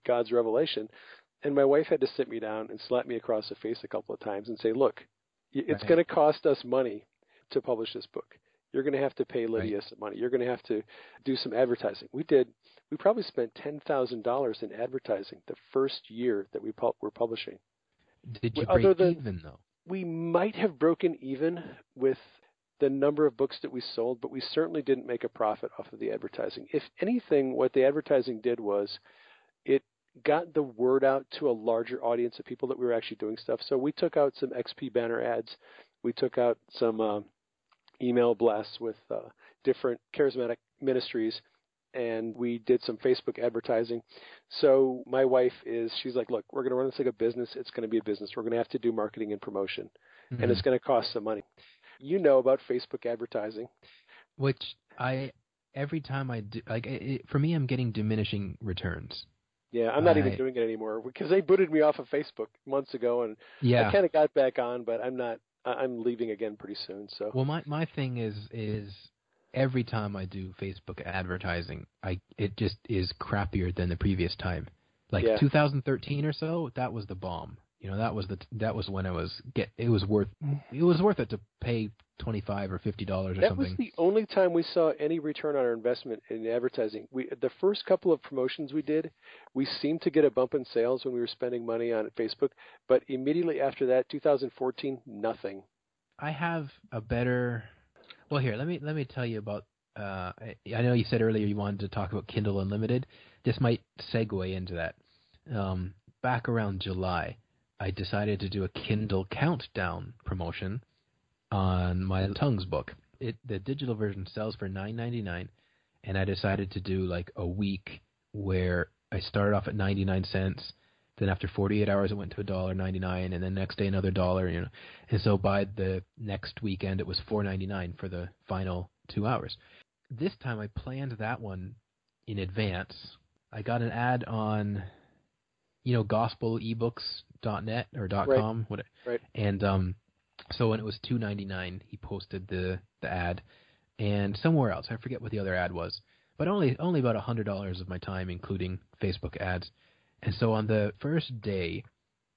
God's revelation. And my wife had to sit me down and slap me across the face a couple of times and say, look, it's going to cost us money to publish this book. You're going to have to pay Lydia some money. You're going to have to do some advertising. We probably spent $10,000 in advertising the first year that we were publishing. Did you break even, though? We might have broken even with the number of books that we sold, but we certainly didn't make a profit off of the advertising. If anything, what the advertising did was it got the word out to a larger audience of people that we were actually doing stuff. So we took out some XP banner ads. We took out some email blasts with different charismatic ministries, and we did some Facebook advertising. So my wife she's like, look, we're going to run this like a business. It's going to be a business. We're going to have to do marketing and promotion, and it's going to cost some money. You know about Facebook advertising. Which every time I do, for me, I'm getting diminishing returns. Yeah, I'm not even doing it anymore because they booted me off of Facebook months ago, and I kind of got back on, but I'm not. I'm leaving again pretty soon. So. Well, my thing is every time I do Facebook advertising, it just is crappier than the previous time. Like 2013 or so, that was the bomb. That was when it was worth it to pay $25 or $50 or something. That was the only time we saw any return on our investment in advertising. The first couple of promotions we did, we seemed to get a bump in sales when we were spending money on Facebook, but immediately after that, 2014, nothing. I have a better. Well, here, let me tell you about. I know you said earlier you wanted to talk about Kindle Unlimited. This might segue into that. Back around July, I decided to do a Kindle countdown promotion on my Tongues book. The digital version sells for $9.99, and I decided to do like a week where I started off at 99 cents. Then after 48 hours, it went to $1.99, and then next day another $1. And so by the next weekend, it was $4.99 for the final 2 hours. This time, I planned that one in advance. I got an ad on, gospelebooks.net or .com, whatever. Right. And so when it was $2.99, he posted the ad, and somewhere else, I forget what the other ad was, but only about $100 of my time, including Facebook ads. And so on the first day,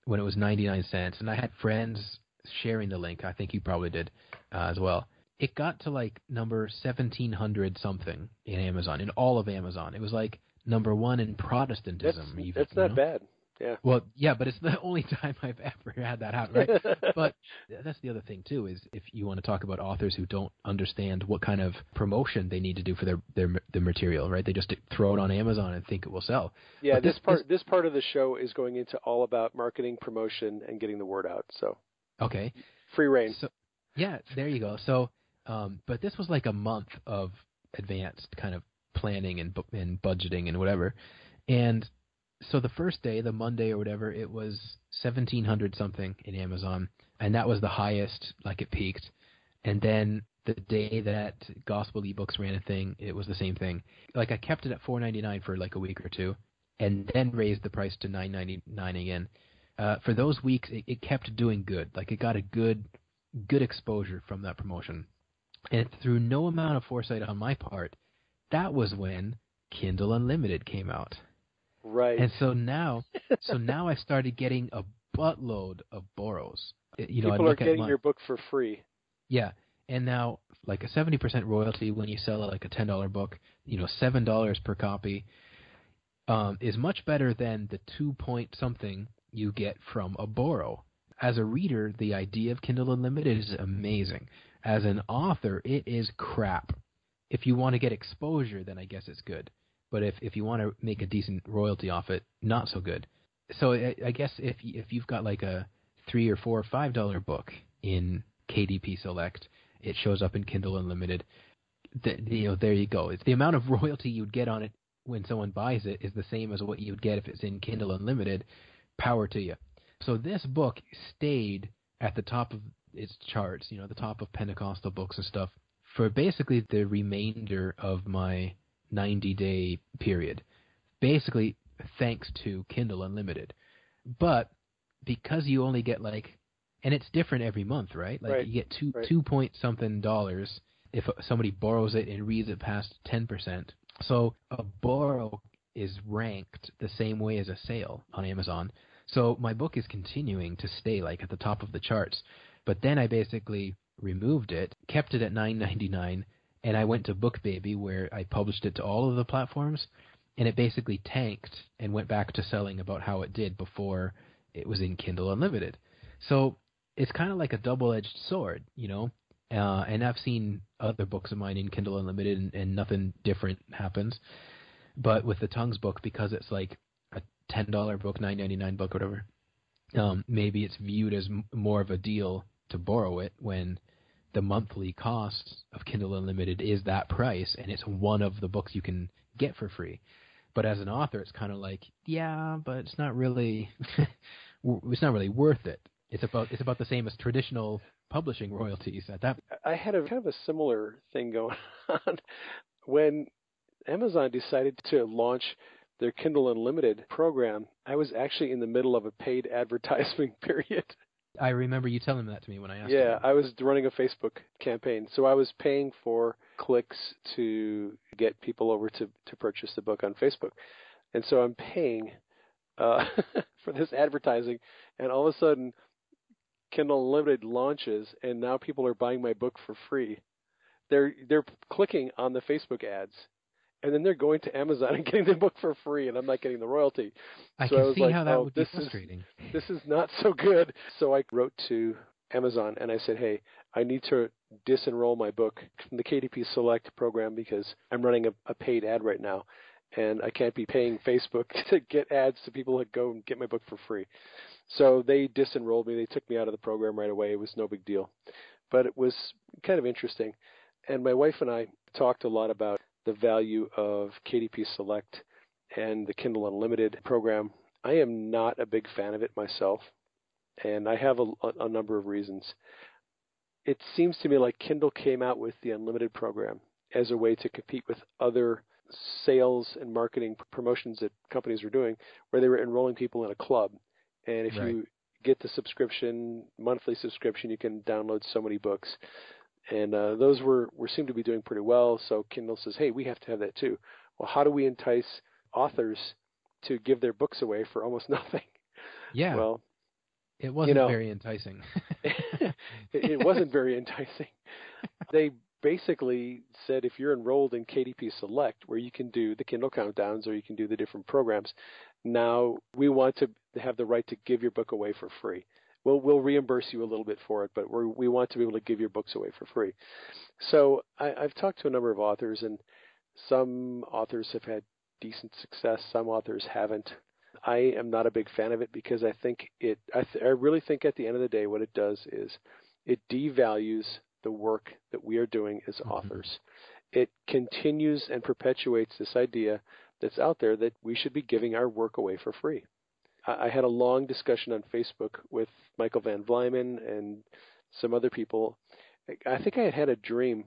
when it was 99 cents, and I had friends sharing the link, I think you probably did as well, it got to like number 1700 something in Amazon, in all of Amazon. It was like number one in Protestantism, even, That's not bad. Yeah. Well, yeah, but it's the only time I've ever had that happen, right? But that's the other thing too, is if you want to talk about authors who don't understand what kind of promotion they need to do for their material, right? They just throw it on Amazon and think it will sell. Yeah, But this part of the show is going into all about marketing, promotion, and getting the word out. So okay, free reign. so yeah, there you go. So, but this was like a month of advanced kind of planning and budgeting and whatever, and so the first day, the Monday or whatever, it was 1700 something in Amazon, and that was the highest, like it peaked. And then the day that Gospel eBooks ran a thing, it was the same thing. Like I kept it at $4.99 for like a week or two, and then raised the price to $9.99 again. For those weeks, it kept doing good. Like it got a good exposure from that promotion. And through no amount of foresight on my part, that was when Kindle Unlimited came out. Right. And so now I started getting a buttload of borrows. People are getting your book for free. Yeah, and now like a 70% royalty when you sell like a $10 book, $7 per copy, is much better than the 2 point something you get from a borrow. As a reader, the idea of Kindle Unlimited is amazing. As an author, it is crap. If you want to get exposure, then I guess it's good. But if you want to make a decent royalty off it, not so good. So I guess if you've got like a $3 or $4 or $5 book in KDP Select, it shows up in Kindle Unlimited. There you go. It's the amount of royalty you'd get on it when someone buys it is the same as what you would get if it's in Kindle Unlimited. Power to you. So this book stayed at the top of its charts, the top of Pentecostal books and stuff, for basically the remainder of my 90-day period, basically thanks to Kindle Unlimited. But because you only get and it's different every month, right? Like you get two point something dollars if somebody borrows it and reads it past 10%. So a borrow is ranked the same way as a sale on Amazon. So my book is continuing to stay at the top of the charts. But then I basically removed it, kept it at $9.99, and I went to BookBaby, where I published it to all of the platforms, and it basically tanked and went back to selling about how it did before it was in Kindle Unlimited. So it's kind of like a double-edged sword, and I've seen other books of mine in Kindle Unlimited, and nothing different happens. But with the Tongues book, because it's like a $10 book, $9.99 book, whatever, maybe it's viewed as more of a deal to borrow it when the monthly cost of Kindle Unlimited is that price, and it's one of the books you can get for free. But as an author, it's kind of like, yeah, but it's not really, it's not really worth it. It's about the same as traditional publishing royalties at that. I had a kind of a similar thing going on when Amazon decided to launch their Kindle Unlimited program. I was actually in the middle of a paid advertising period. I remember you telling that to me when I asked you. Yeah, I was running a Facebook campaign. So I was paying for clicks to get people over to purchase the book on Facebook. And so I'm paying for this advertising, and all of a sudden Kindle Unlimited launches, and now people are buying my book for free. They're clicking on the Facebook ads, and then they're going to Amazon and getting the book for free, and I'm not getting the royalty. I can see how that would be frustrating. This is not so good. So I wrote to Amazon, and I said, hey, I need to disenroll my book from the KDP Select program because I'm running a paid ad right now, and I can't be paying Facebook to get ads to people that go and get my book for free. So they disenrolled me. They took me out of the program right away. It was no big deal. But it was kind of interesting. And my wife and I talked a lot about the value of KDP Select and the Kindle Unlimited program. I am not a big fan of it myself, and I have a number of reasons. It seems to me like Kindle came out with the Unlimited program as a way to compete with other sales and marketing promotions that companies were doing, where they were enrolling people in a club. And if you get the monthly subscription, you can download so many books. And those seem to be doing pretty well. So Kindle says, hey, we have to have that too. Well, how do we entice authors to give their books away for almost nothing. Yeah, Well, it you wasn't know, very enticing. it wasn't very enticing. They basically said if you're enrolled in KDP Select, where you can do the Kindle countdowns or you can do the different programs, now we want to have the right to give your book away for free. We'll reimburse you a little bit for it, but we want to be able to give your books away for free. So I've talked to a number of authors, and some authors have had decent success. Some authors haven't. I am not a big fan of it because I think I really think at the end of the day what it does is it devalues the work that we are doing as authors. It continues and perpetuates this idea that's out there that we should be giving our work away for free. I had a long discussion on Facebook with Michael Van Vlymen and some other people. I think I had a dream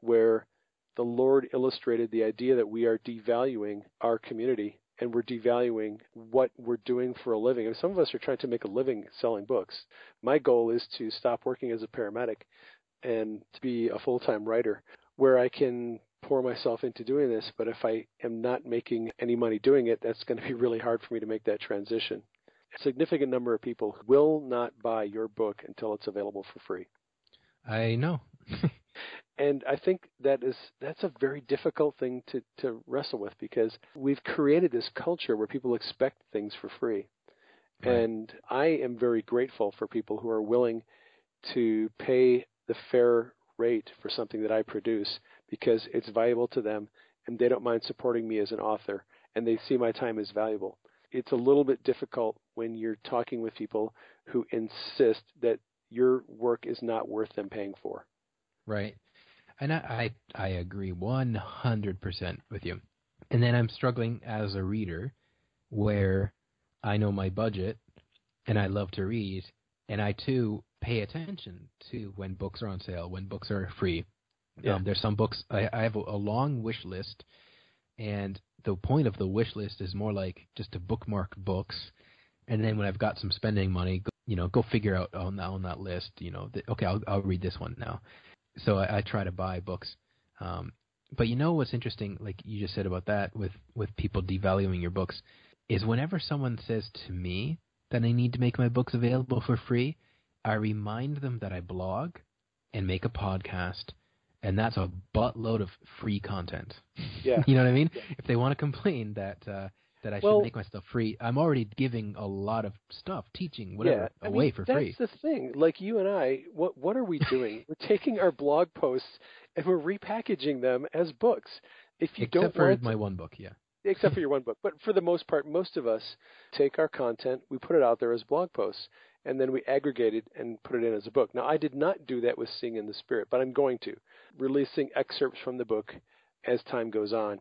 where the Lord illustrated the idea that we are devaluing our community and we're devaluing what we're doing for a living. And some of us are trying to make a living selling books. My goal is to stop working as a paramedic and to be a full-time writer where I can pour myself into doing this. But if I am not making any money doing it, that's going to be really hard for me to make that transition. A significant number of people will not buy your book until it's available for free. I know. And I think that's a very difficult thing to wrestle with because we've created this culture where people expect things for free. Right. And I am very grateful for people who are willing to pay the fair rate for something that I produce because it's valuable to them and they don't mind supporting me as an author and they see my time as valuable. It's a little bit difficult when you're talking with people who insist that your work is not worth them paying for. Right. And I agree 100% with you. And then I'm struggling as a reader where I know my budget and I love to read, and I too pay attention to when books are on sale, when books are free. Yeah. There's some books, I have a long wish list, and the point of the wish list is more like just to bookmark books. And then when I've got some spending money, go figure out on that list, okay, I'll read this one now. So I try to buy books. But what's interesting, like you just said about that with people devaluing your books, is whenever someone says to me that I need to make my books available for free, I remind them that I blog and make a podcast, and that's a buttload of free content. Yeah. You know what I mean? Yeah. If they want to complain that I should make my stuff free, I'm already giving a lot of stuff, teaching, whatever, away for free. That's the thing. Like you and I, what are we doing? We're taking our blog posts and we're repackaging them as books. If you Except don't for want my one book, yeah. Except for your one book. But for the most part, most of us take our content, we put it out there as blog posts, and then we aggregate it and put it in as a book. Now, I did not do that with Sing in the Spirit, but I'm going to, releasing excerpts from the book as time goes on.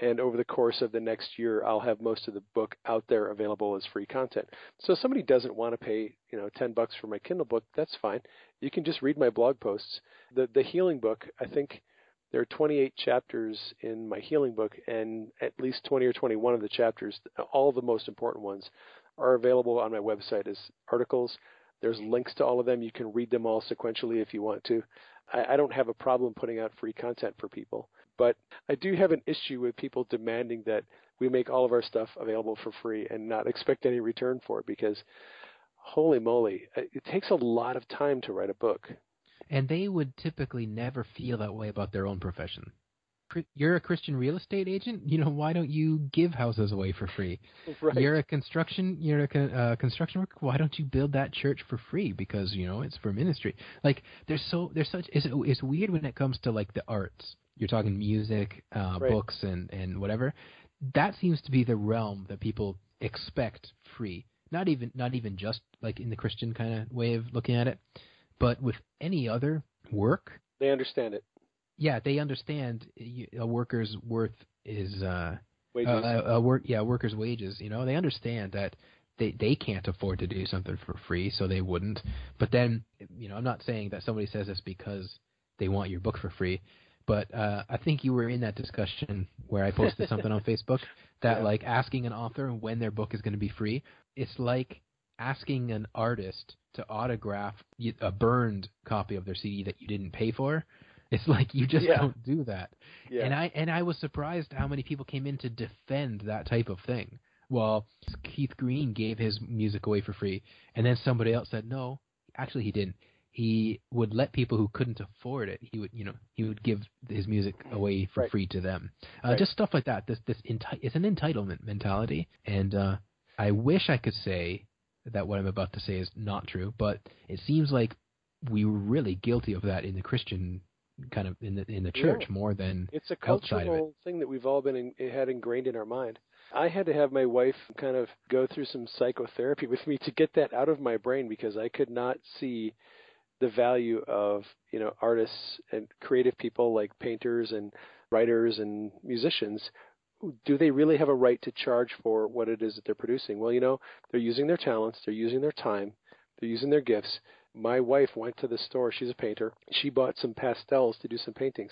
And over the course of the next year, I'll have most of the book out there available as free content. So if somebody doesn't want to pay, $10 for my Kindle book, that's fine. You can just read my blog posts. The healing book, I think there are 28 chapters in my healing book, and at least 20 or 21 of the chapters, all of the most important ones, are available on my website as articles. There's links to all of them. You can read them all sequentially if you want to. I don't have a problem putting out free content for people, but I do have an issue with people demanding that we make all of our stuff available for free and not expect any return for it because, holy moly, it takes a lot of time to write a book. And they would typically never feel that way about their own profession. You're a Christian real estate agent. Why don't you give houses away for free? Right. You're a construction worker. Why don't you build that church for free? Because it's for ministry. Like it's weird when it comes to like the arts. You're talking music, Right. books, and whatever. That seems to be the realm that people expect free. Not even just like in the Christian kind of way of looking at it, but with any other work, they understand it. Yeah, they understand a worker's worth is wages. Workers' wages. They understand that they can't afford to do something for free, so they wouldn't. But then, I'm not saying that somebody says this because they want your book for free. But I think you were in that discussion where I posted something on Facebook that like asking an author when their book is going to be free. It's like asking an artist to autograph a burned copy of their CD that you didn't pay for. It's like you just don't do that. Yeah. And I was surprised how many people came in to defend that type of thing. Well, Keith Green gave his music away for free, and then somebody else said no. Actually, he didn't. He would let people who couldn't afford it. He would give his music away for Right, free to them. right. Just stuff like that. It's an entitlement mentality, and I wish I could say that what I'm about to say is not true, but it seems like we were really guilty of that in the Christian kind of in the Yeah. church more than It's a outside of it. cultural thing that we've all had ingrained in our mind. I had to have my wife kind of go through some psychotherapy with me to get that out of my brain because I could not see the value of, artists and creative people like painters and writers and musicians. Do they really have a right to charge for what it is that they're producing? Well, they're using their talents, they're using their time, they're using their gifts. My wife went to the store. She's a painter. She bought some pastels to do some paintings.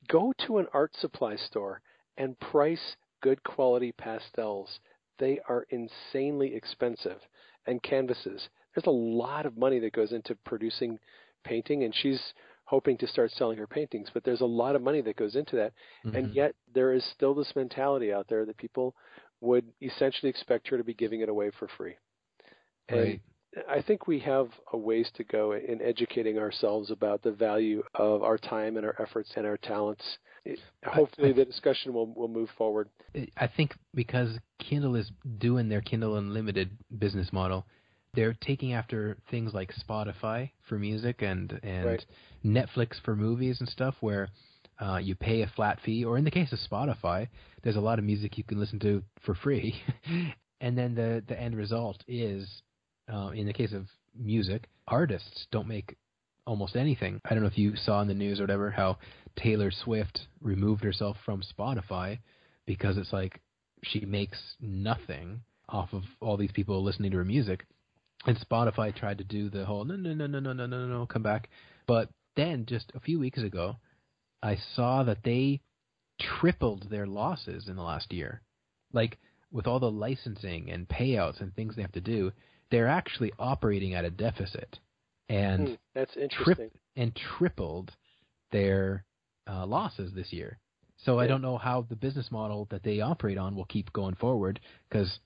Go to an art supply store and price good quality pastels. They are insanely expensive. And canvases. There's a lot of money that goes into producing painting, and she's hoping to start selling her paintings, but there's a lot of money that goes into that. And Hmm. yet there is still this mentality out there that people would essentially expect her to be giving it away for free. And Right. I think we have a ways to go in educating ourselves about the value of our time and our efforts and our talents. I, Hopefully, the discussion will move forward. I think because Kindle is doing their Kindle Unlimited business model, they're taking after things like Spotify for music and Right. Netflix for movies and stuff, where you pay a flat fee, or in the case of Spotify, there's a lot of music you can listen to for free, and then the end result is, in the case of music, artists don't make almost anything. I don't know if you saw in the news or whatever how Taylor Swift removed herself from Spotify because it's like she makes nothing off of all these people listening to her music. And Spotify tried to do the whole no, come back. But then just a few weeks ago, I saw that they tripled their losses in the last year. Like with all the licensing and payouts and things they have to do, they're actually operating at a deficit and That's interesting. tripled their losses this year. So I Yeah. don't know how the business model that they operate on will keep going forward because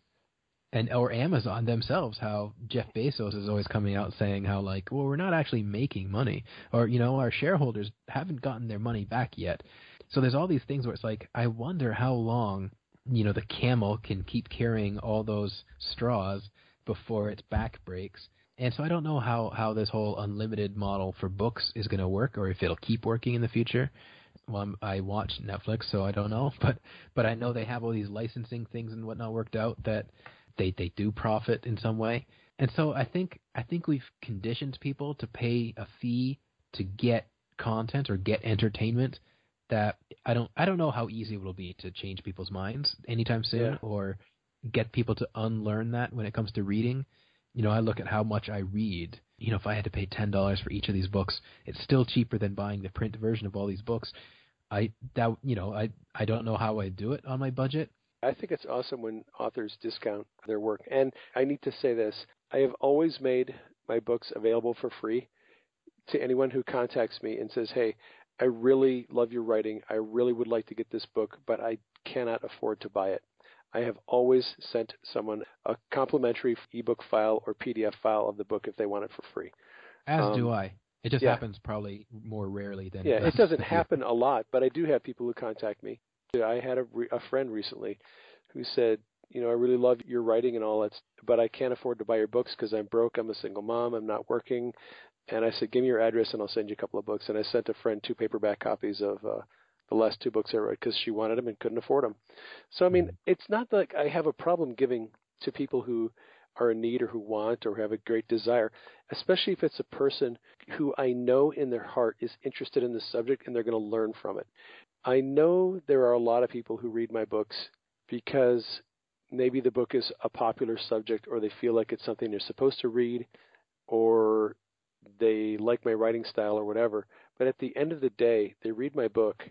or Amazon themselves, how Jeff Bezos is always coming out saying how like, well, we're not actually making money, or our shareholders haven't gotten their money back yet. So there's all these things where it's like, I wonder how long the camel can keep carrying all those straws before its back breaks. And so I don't know how this whole unlimited model for books is going to work, or if it'll keep working in the future. Well, I watch Netflix, so I don't know, but I know they have all these licensing things and whatnot worked out that they do profit in some way. And so I think we've conditioned people to pay a fee to get content or get entertainment that I don't know how easy it will be to change people's minds anytime Yeah. soon or get people to unlearn that when it comes to reading. I look at how much I read. If I had to pay $10 for each of these books, it's still cheaper than buying the print version of all these books. I don't know how I do it on my budget. I think it's awesome when authors discount their work. And I need to say this, I have always made my books available for free to anyone who contacts me and says, "Hey, I really love your writing. I really would like to get this book, but I cannot afford to buy it." I have always sent someone a complimentary ebook file or PDF file of the book if they want it for free. As do Um, I. It just yeah, happens probably more rarely than yeah, it it does doesn't with you. happen a lot, but I do have people who contact me. I had a friend recently who said, "I really love your writing and all that, but I can't afford to buy your books because I'm broke. I'm a single mom. I'm not working." And I said, "Give me your address and I'll send you a couple of books." And I sent a friend two paperback copies of the last two books I wrote because she wanted them and couldn't afford them. So, I mean, Mhm. it's not like I have a problem giving to people who are in need or who want or have a great desire, especially if it's a person who I know in their heart is interested in the subject and they're going to learn from it. I know there are a lot of people who read my books because maybe the book is a popular subject or they feel like it's something they're supposed to read or they like my writing style or whatever. But at the end of the day, they read my book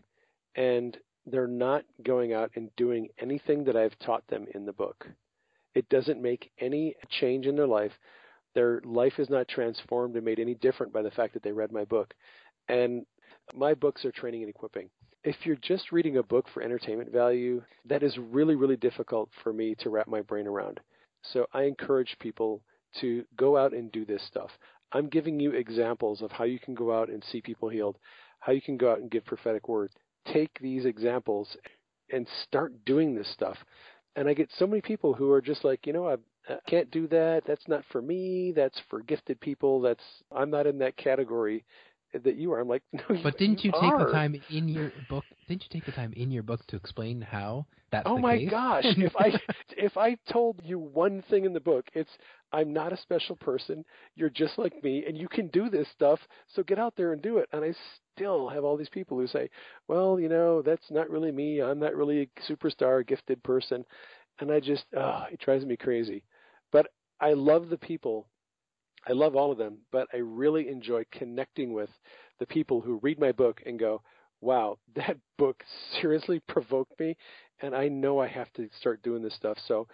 and they're not going out and doing anything that I've taught them in the book. It doesn't make any change in their life. Their life is not transformed and made any different by the fact that they read my book. And my books are training and equipping. if you're just reading a book for entertainment value, that is really, really difficult for me to wrap my brain around. So I encourage people to go out and do this stuff. I'm giving you examples of how you can go out and see people healed, how you can go out and give prophetic words. Take these examples and start doing this stuff. And I get so many people who are just like, I can't do that. That's not for me. That's for gifted people. I'm not in that category that you are. I'm like, no, But you didn't you take the are. time in your book? Didn't you take the time in your book to explain how that's Oh the my case? gosh, if I told you one thing in the book, it's I'm not a special person. You're just like me and you can do this stuff. So get out there and do it. And I still have all these people who say, "Well, that's not really me. I'm not really a superstar gifted person." And it drives me crazy. But I love the people. I love all of them, but I really enjoy connecting with the people who read my book and go, wow, that book seriously provoked me, and I know I have to start doing this stuff. So,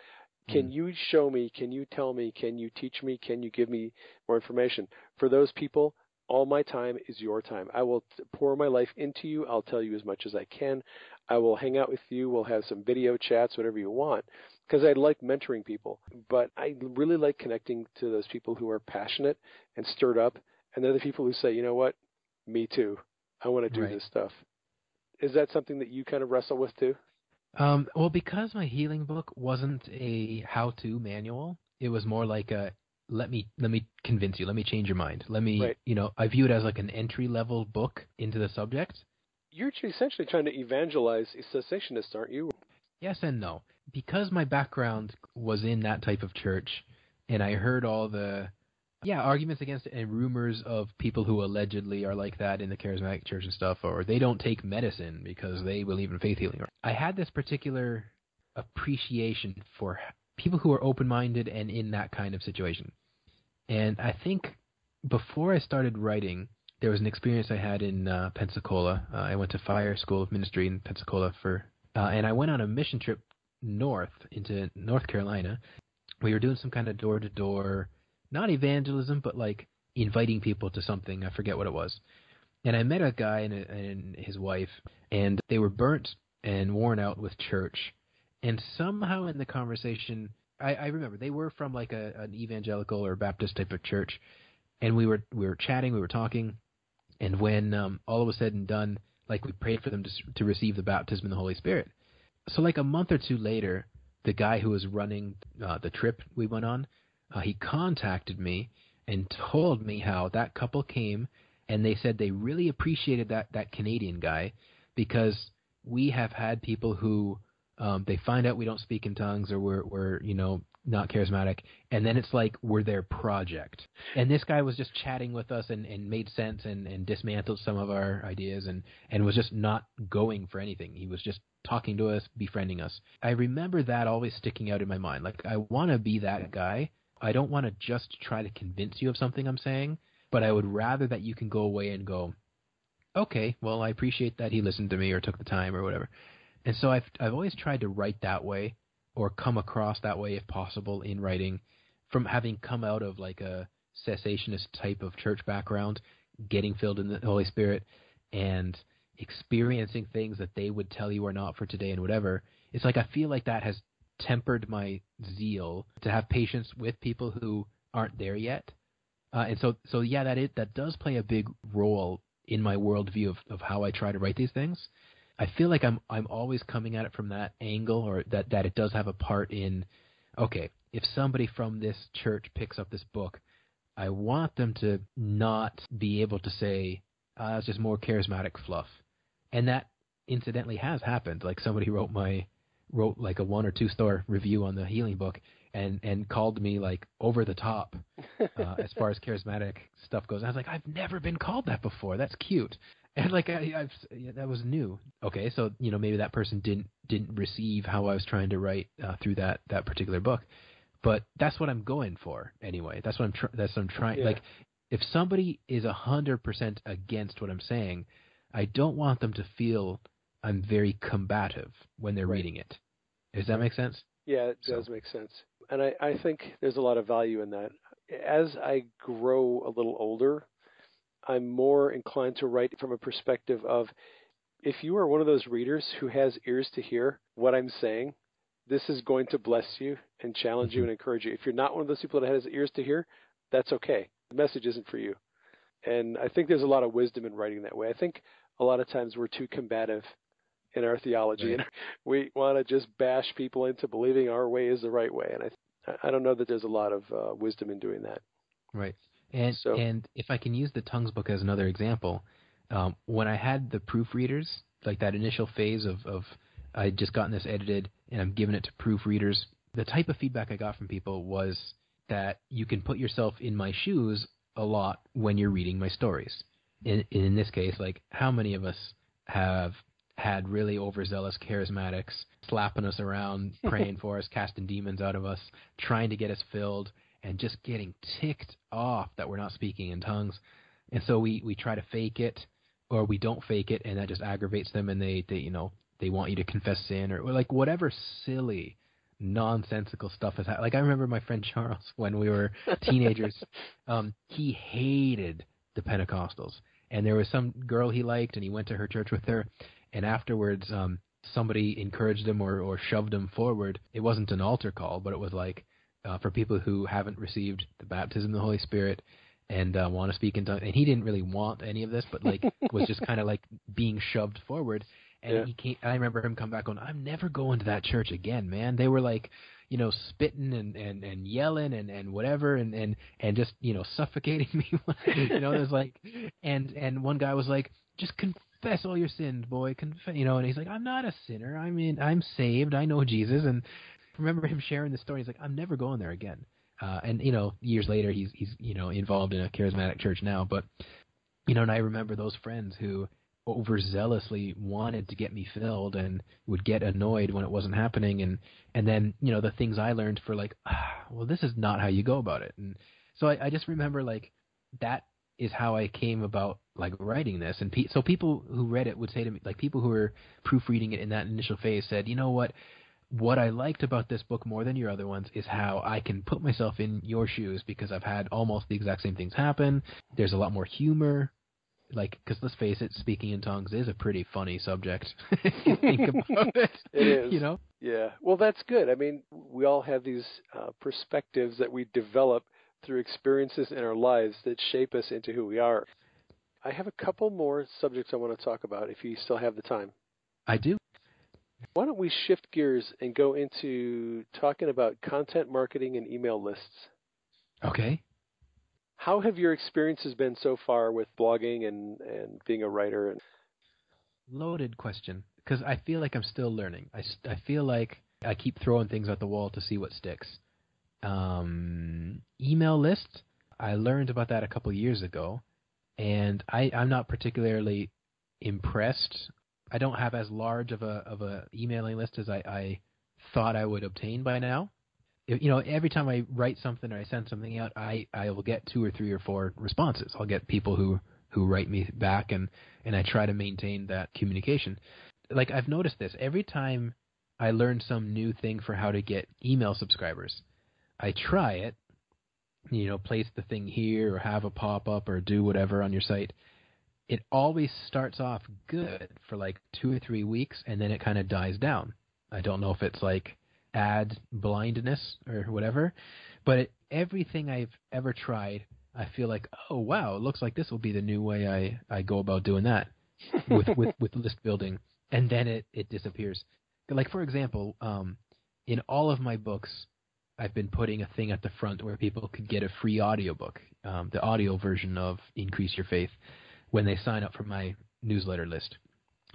can Mm, you show me? Can you tell me? Can you teach me? Can you give me more information? For those people, all my time is your time. I will pour my life into you. I'll tell you as much as I can. I will hang out with you. We'll have some video chats, whatever you want, because I like mentoring people. But I really like connecting to those people who are passionate and stirred up, and they're the people who say, you know what, me too. I want to do right. this stuff. Is that something that you kind of wrestle with too? Well, because my healing book wasn't a how-to manual, it was more like a let me convince you, let me change your mind. Right. I view it as like an entry-level book into the subject. You're essentially trying to evangelize cessationists, aren't you? Yes and no. Because my background was in that type of church, and I heard all the arguments against it and rumors of people who allegedly are like that in the charismatic church and stuff, or they don't take medicine because they believe in faith healing. I had this particular appreciation for people who are open-minded and in that kind of situation. And I think before I started writing, there was an experience I had in Pensacola. I went to Fire School of Ministry in Pensacola and I went on a mission trip north into North Carolina. We were doing some kind of door-to-door, not evangelism, but like inviting people to something. I forget what it was. And I met a guy and his wife, and they were burnt and worn out with church. And somehow in the conversation, I remember they were from like an evangelical or Baptist type of church, and we were chatting, we were talking, and when all was said and done, like we prayed for them to receive the baptism in the Holy Spirit. So like a month or two later, the guy who was running the trip we went on, he contacted me and told me how that couple came and they said they really appreciated that Canadian guy because we have had people who they find out we don't speak in tongues or we're not charismatic, and then it's like we're their project. And this guy was just chatting with us and made sense and dismantled some of our ideas and was just not going for anything. He was just talking to us, befriending us. I remember that always sticking out in my mind. Like, I want to be that guy. I don't want to just try to convince you of something I'm saying, but I would rather that you can go away and go, okay, well, I appreciate that he listened to me or took the time or whatever. And so I've always tried to write that way or come across that way if possible in writing, from having come out of like a cessationist type of church background, getting filled in the Holy Spirit and experiencing things that they would tell you are not for today and whatever. It's like I feel like that has tempered my zeal to have patience with people who aren't there yet. And so yeah, that does play a big role in my worldview of how I try to write these things. I feel like I'm always coming at it from that angle, or that it does have a part in, okay, if somebody from this church picks up this book, I want them to not be able to say, it's just more charismatic fluff. And that incidentally has happened. Like somebody wrote like a 1 or 2 star review on the healing book and called me like over the top as far as charismatic stuff goes. And I was like, I've never been called that before. That's cute. And like that was new. Okay, so maybe that person didn't receive how I was trying to write through that particular book, but that's what I'm going for anyway. That's what I'm trying. Yeah. Like, if somebody is 100% against what I'm saying, I don't want them to feel I'm very combative when they're Right. reading it. Does that Right. make sense? Yeah, it So, does make sense. And I think there's a lot of value in that. As I grow a little older, I'm more inclined to write from a perspective of If you are one of those readers who has ears to hear what I'm saying, this is going to bless you and challenge you Mhm. and encourage you. If you're not one of those people that has ears to hear, that's okay. The message isn't for you. And I think there's a lot of wisdom in writing that way. I think a lot of times we're too combative in our theology, Right. and we want to just bash people into believing our way is the right way. And I don't know that there's a lot of wisdom in doing that. Right. And So, and if I can use the Tongues book as another example, when I had the proofreaders, like that initial phase of I just gotten this edited and I'm giving it to proofreaders, the type of feedback I got from people was that you can put yourself in my shoes a lot when you're reading my stories. In this case, like how many of us have had really overzealous charismatics slapping us around, praying for us, casting demons out of us, trying to get us filled, and just getting ticked off that we're not speaking in tongues. And so we try to fake it, or we don't fake it, and that just aggravates them, and they want you to confess sin, or like whatever silly nonsensical stuff is like I remember my friend Charles when we were teenagers. He hated the Pentecostals, and there was some girl he liked, and he went to her church with her, and afterwards somebody encouraged him or shoved him forward. It wasn't an altar call, but it was like for people who haven't received the baptism of the Holy Spirit and want to speak in tongues. And he didn't really want any of this, but like was just kind of like being shoved forward. And yeah. he came. I remember him come back going, "I'm never going to that church again, man. They were like, spitting and yelling and whatever and just suffocating me. There's like, and one guy was like, just confess all your sins, boy, confess, and he's like, I'm not a sinner. I mean, I'm saved. I know Jesus. And I remember him sharing the story. He's like, I'm never going there again. And years later, he's involved in a charismatic church now. But and I remember those friends who overzealously wanted to get me filled and would get annoyed when it wasn't happening, and then the things I learned for like, well, this is not how you go about it. And so I just remember like that is how I came about like writing this. And so people who read it would say to me, like people who were proofreading it in that initial phase said, you know what I liked about this book more than your other ones is how I can put myself in your shoes because I've had almost the exact same things happen. There's a lot more humor. Like, because let's face it, speaking in tongues is a pretty funny subject if you think about it. It is. You know? Yeah. Well, that's good. I mean, we all have these perspectives that we develop through experiences in our lives that shape us into who we are. I have a couple more subjects I want to talk about if you still have the time. I do. Why don't we shift gears and go into talking about content marketing and email lists? Okay. How have your experiences been so far with blogging and being a writer? Loaded question. Because I feel like I'm still learning. I feel like I keep throwing things at the wall to see what sticks. Email lists, I learned about that a couple years ago, and I'm not particularly impressed. I don't have as large of a emailing list as I thought I would obtain by now. Every time I write something or I send something out, I will get 2 or 3 or 4 responses. I'll get people who write me back, and I try to maintain that communication. Like I've noticed this every time I learn some new thing for how to get email subscribers. I try it, place the thing here or have a pop-up or do whatever on your site. It always starts off good for like 2 or 3 weeks, and then it kind of dies down. I don't know if it's like ad blindness or whatever, but everything I've ever tried, I feel like, oh wow, it looks like this will be the new way I go about doing that with list building, and then it disappears. Like for example, in all of my books, I've been putting a thing at the front where people could get a free audiobook, the audio version of Increase Your Faith, when they sign up for my newsletter list.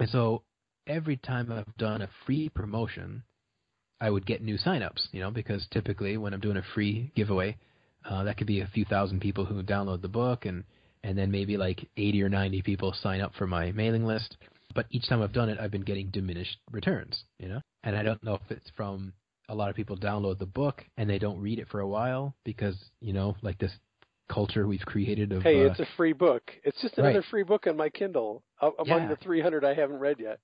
And so every time I've done a free promotion, I would get new signups, because typically when I'm doing a free giveaway, that could be a few thousand people who download the book, and then maybe like 80 or 90 people sign up for my mailing list. But each time I've done it, I've been getting diminished returns, And I don't know if it's from a lot of people download the book and they don't read it for a while because, like this culture we've created of... Hey, it's a free book. It's just another Right. free book on my Kindle among the 300 I haven't read yet.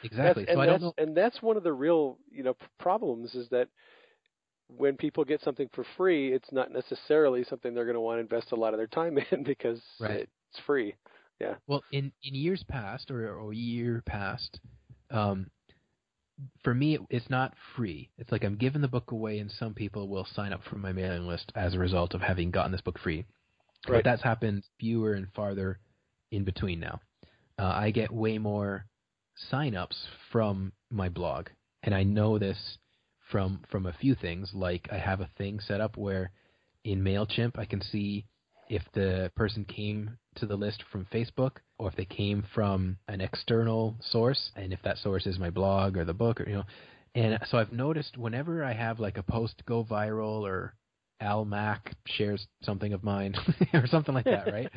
Exactly. So I don't know. And that's one of the real, problems is that when people get something for free, it's not necessarily something they're going to want to invest a lot of their time in because Right. it's free. Yeah. Well, in years past or year past, for me, it's not free. It's like I'm giving the book away, and some people will sign up for my mailing list as a result of having gotten this book free. But Right. that's happened fewer and farther in between now. I get way more sign-ups from my blog, and I know this from a few things. Like I have a thing set up where in MailChimp I can see if the person came to the list from Facebook or if they came from an external source, and if that source is my blog or the book, or And so I've noticed whenever I have like a post go viral or Al Mack shares something of mine or something like that, right?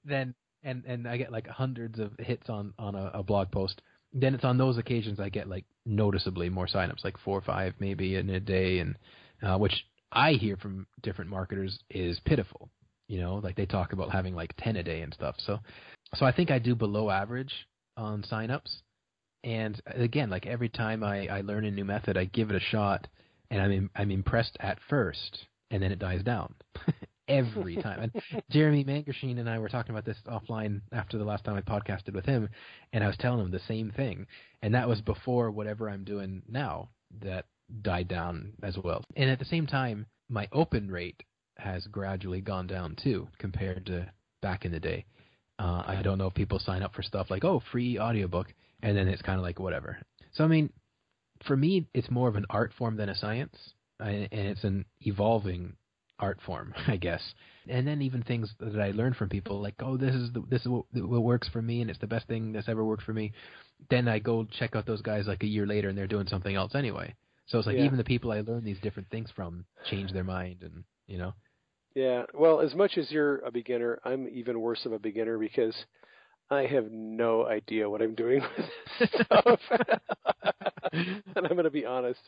then and I get like hundreds of hits on a blog post. Then it's on those occasions I get like noticeably more signups, like 4 or 5 maybe in a day, and which I hear from different marketers is pitiful. Like they talk about having like 10 a day and stuff. So I think I do below average on signups. And again, like every time I learn a new method, I give it a shot, and I'm impressed at first, and then it dies down every time. And Jeremy Mangersheen and I were talking about this offline after the last time I podcasted with him, and I was telling him the same thing, and that was before whatever I'm doing now that died down as well. And at the same time, my open rate has gradually gone down too compared to back in the day. I don't know if people sign up for stuff like, oh, free audiobook, and then it's kind of like whatever. So, I mean, for me, it's more of an art form than a science, and it's an evolving art form, I guess. And then even things that I learn from people, like, oh, this is what works for me, and it's the best thing that's ever worked for me. Then I go check out those guys like a year later, and they're doing something else anyway. So it's like Yeah. even the people I learn these different things from change their mind, and Yeah. Well, as much as you're a beginner, I'm even worse of a beginner because I have no idea what I'm doing with this stuff. And I'm going to be honest.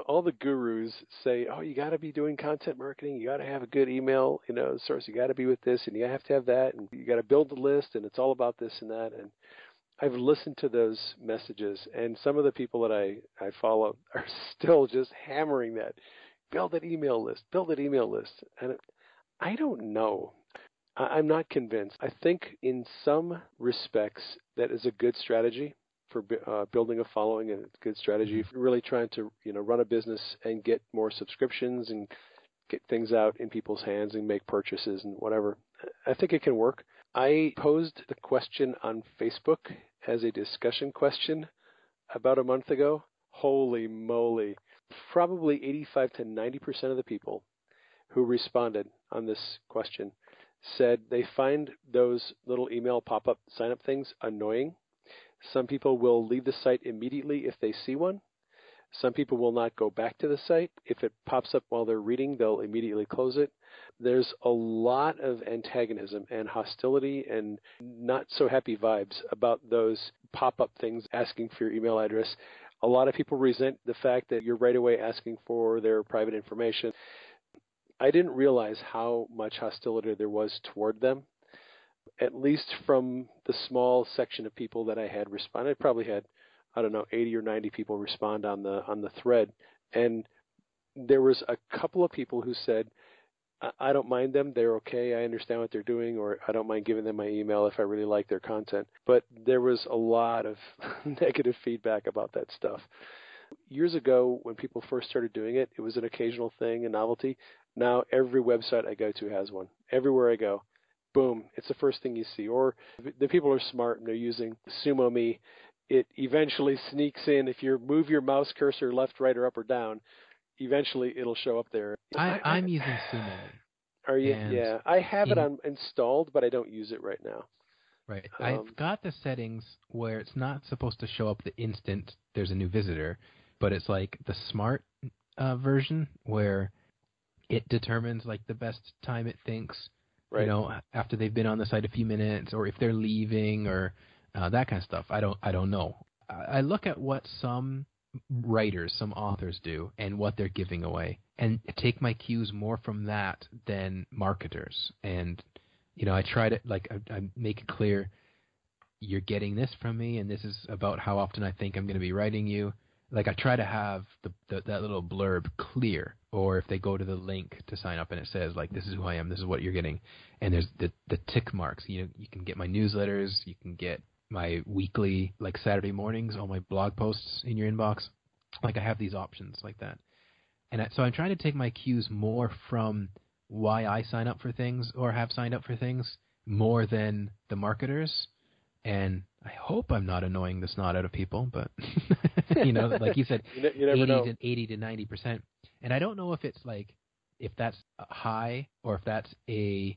All the gurus say, oh, you got to be doing content marketing. You got to have a good email, source. You got to be with this, and you have to have that, and you got to build the list, and it's all about this and that. And I've listened to those messages, and some of the people that I follow are still just hammering that. Build that email list. Build that email list. And I don't know. I'm not convinced. I think in some respects that is a good strategy for building a following, and a good strategy for really trying to run a business and get more subscriptions and get things out in people's hands and make purchases and whatever. I think it can work. I posed the question on Facebook as a discussion question about a month ago. Holy moly. Probably 85 to 90% of the people who responded on this question said they find those little email pop-up sign-up things annoying. Some people will leave the site immediately if they see one. Some people will not go back to the site. If it pops up while they're reading, they'll immediately close it. There's a lot of antagonism and hostility and not so happy vibes about those pop-up things asking for your email address. A lot of people resent the fact that you're right away asking for their private information. I didn't realize how much hostility there was toward them, at least from the small section of people that I had respond. I probably had, 80 or 90 people respond on the thread. And there was a couple of people who said, I don't mind them. They're okay. I understand what they're doing, or I don't mind giving them my email if I really like their content. But there was a lot of negative feedback about that stuff. Years ago, when people first started doing it, it was an occasional thing, a novelty. Now every website I go to has one. Everywhere I go, boom, it's the first thing you see. Or the people are smart and they're using SumoMe. It eventually sneaks in. If you move your mouse cursor left, right, or up or down, eventually it'll show up there. I'm using SumoMe. Are you? And Yeah, I have it installed, but I don't use it right now. Right. I've got the settings where it's not supposed to show up the instant there's a new visitor, but it's like the smart version where it determines like the best time it thinks, Right. After they've been on the site a few minutes, or if they're leaving, or that kind of stuff. I don't know. I look at what some writers, some authors do, and what they're giving away, and take my cues more from that than marketers. And I try to I make it clear you're getting this from me, and this is about how often I think I'm going to be writing you. Like, I try to have that little blurb clear, or if they go to the link to sign up and it says, like, this is who I am, this is what you're getting, and there's the tick marks. You can get my newsletters, you can get my weekly, like, Saturday mornings, all my blog posts in your inbox. Like, I have these options like that. And so I'm trying to take my cues more from why I sign up for things or have signed up for things more than the marketers. And I hope I'm not annoying the snot out of people, but, like you said, you never know. 80 to 90%. And I don't know if it's like, if that's high or if that's a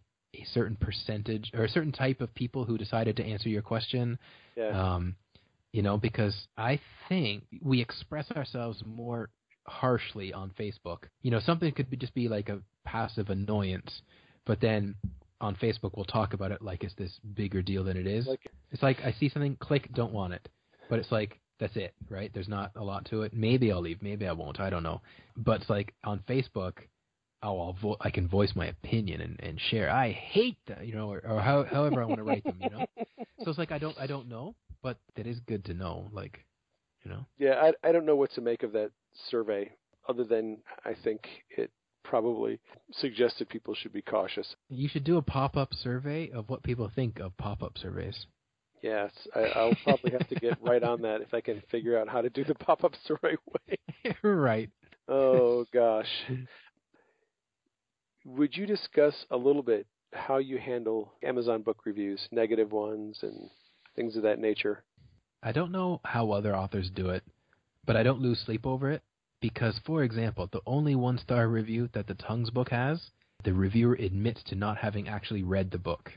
certain percentage or a certain type of people who decided to answer your question. Yeah. Because I think we express ourselves more harshly on Facebook. Something could just be like a passive annoyance, but then on Facebook we'll talk about it like it's this bigger deal than it is. It's like I see something, click, don't want it. But it's like, that's it, right? There's not a lot to it. Maybe I'll leave, maybe I won't, I don't know. But it's like on Facebook, I can voice my opinion and share. I hate that, or however I want to write them, So it's like I don't know, but it is good to know, like, Yeah, I don't know what to make of that survey, other than I think it probably suggests that people should be cautious. You should do a pop-up survey of what people think of pop-up surveys. Yes, I'll probably have to get right on that if I can figure out how to do the pop-ups the right way. Right. Oh, gosh. Would you discuss a little bit how you handle Amazon book reviews, negative ones and things of that nature? I don't know how other authors do it, but I don't lose sleep over it because, for example, the only one-star review that the Tongues book has, the reviewer admits to not having actually read the book.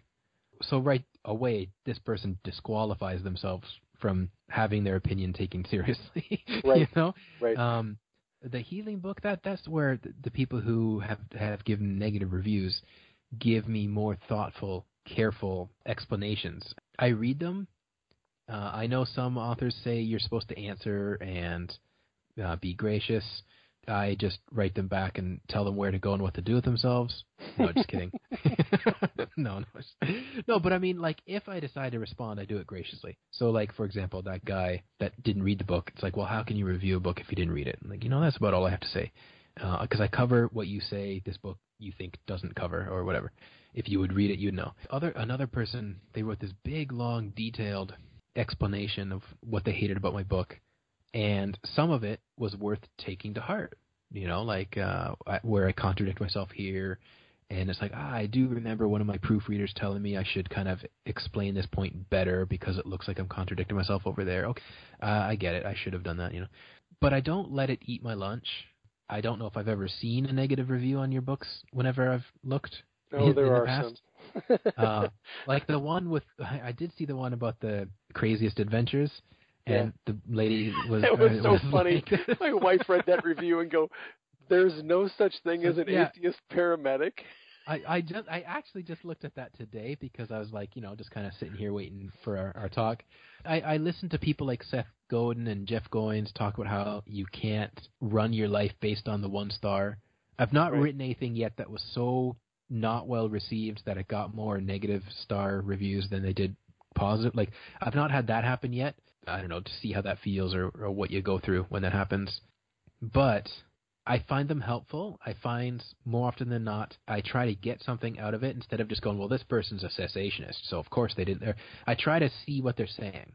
So right away, this person disqualifies themselves from having their opinion taken seriously. Right. Right. The Healing book, that's where the people who have given negative reviews give me more thoughtful, careful explanations. I read them. I know some authors say you're supposed to answer and be gracious. I just write them back and tell them where to go and what to do with themselves. No, just kidding. No, but I mean, like, if I decide to respond, I do it graciously. So, like, for example, that guy that didn't read the book, it's like, well, how can you review a book if you didn't read it? And like, that's about all I have to say. Because I cover what you say this book you think doesn't cover or whatever. If you would read it, you'd know. Another person, they wrote this big, long, detailed explanation of what they hated about my book. And some of it was worth taking to heart, where I contradict myself here. And it's like, I do remember one of my proofreaders telling me I should kind of explain this point better because it looks like I'm contradicting myself over there. Okay, I get it. I should have done that, But I don't let it eat my lunch. I don't know if I've ever seen a negative review on your books whenever I've looked in the past. Like the one I did see the one about the craziest adventures. And the lady was... That was so funny. My wife read that review and go, there's no such thing as an atheist paramedic. I actually just looked at that today because I was like, just kind of sitting here waiting for our talk. I listened to people like Seth Godin and Jeff Goins talk about how you can't run your life based on the one star. I've not written anything yet that was so not well received that it got more negative star reviews than they did positive. Like, I've not had that happen yet. I don't know, to see how that feels or what you go through when that happens. But I find them helpful. I find more often than not, I try to get something out of it instead of just going, well, this person's a cessationist, so of course they didn't. I try to see what they're saying,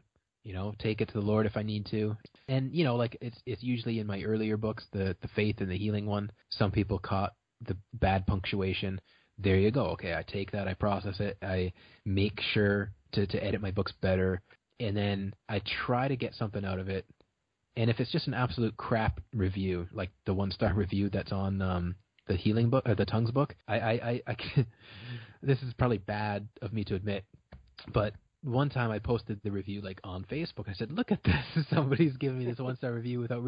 take it to the Lord if I need to. And, like it's usually in my earlier books, the faith and the healing one, some people caught the bad punctuation. There you go. Okay, I take that, I process it, I make sure to edit my books better. And then I try to get something out of it. And if it's just an absolute crap review, like the one-star review that's on the Healing book, or the Tongues book, I this is probably bad of me to admit, but one time I posted the review like on Facebook. I said, look at this. Somebody's giving me this one-star review without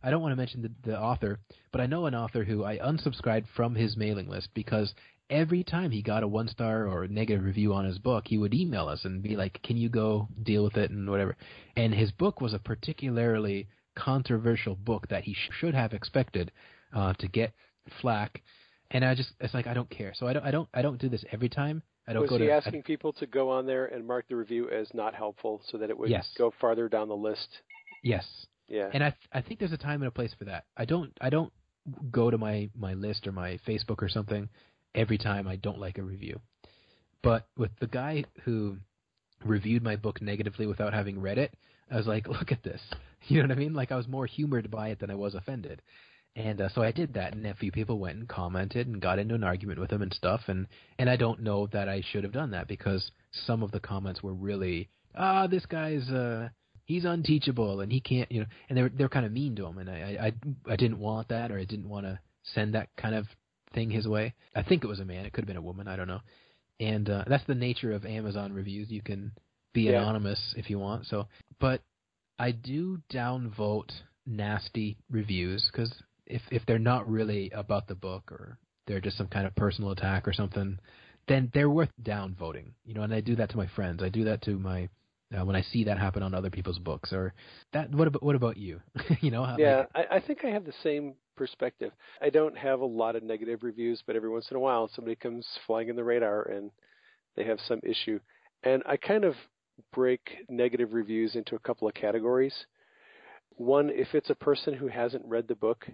I don't want to mention the author, but I know an author who I unsubscribed from his mailing list because every time he got a one-star or negative review on his book, he would email us and be like, can you go deal with it and whatever. And his book was a particularly controversial book that he should have expected to get flack. And it's like, I don't care. So I don't do this every time. Was he asking people to go on there and mark the review as not helpful so that it would go farther down the list? Yes. Yeah. And I think there's a time and a place for that. I don't go to my list or my Facebook or something every time I don't like a review. But with the guy who reviewed my book negatively without having read it, I was like, look at this. You know what I mean? Like, I was more humored by it than I was offended. And so I did that, and a few people went and commented and got into an argument with him and stuff. And I don't know that I should have done that, because some of the comments were really, this guy's he's unteachable and he can't, you know, and they're kind of mean to him. And I didn't want that, or I didn't want to send that kind of thing his way. I think it was a man. It could have been a woman. I don't know. And that's the nature of Amazon reviews. You can be anonymous if you want. So, but I do downvote nasty reviews, because if they're not really about the book, or they're just some kind of personal attack or something, then they're worth downvoting. You know, and I do that to my friends. I do that to my when I see that happen on other people's books. Or that. What about you? You know? Yeah, I think I have the same perspective. I don't have a lot of negative reviews, but every once in a while somebody comes flying in the radar and they have some issue. And I kind of break negative reviews into a couple of categories. One, if it's a person who hasn't read the book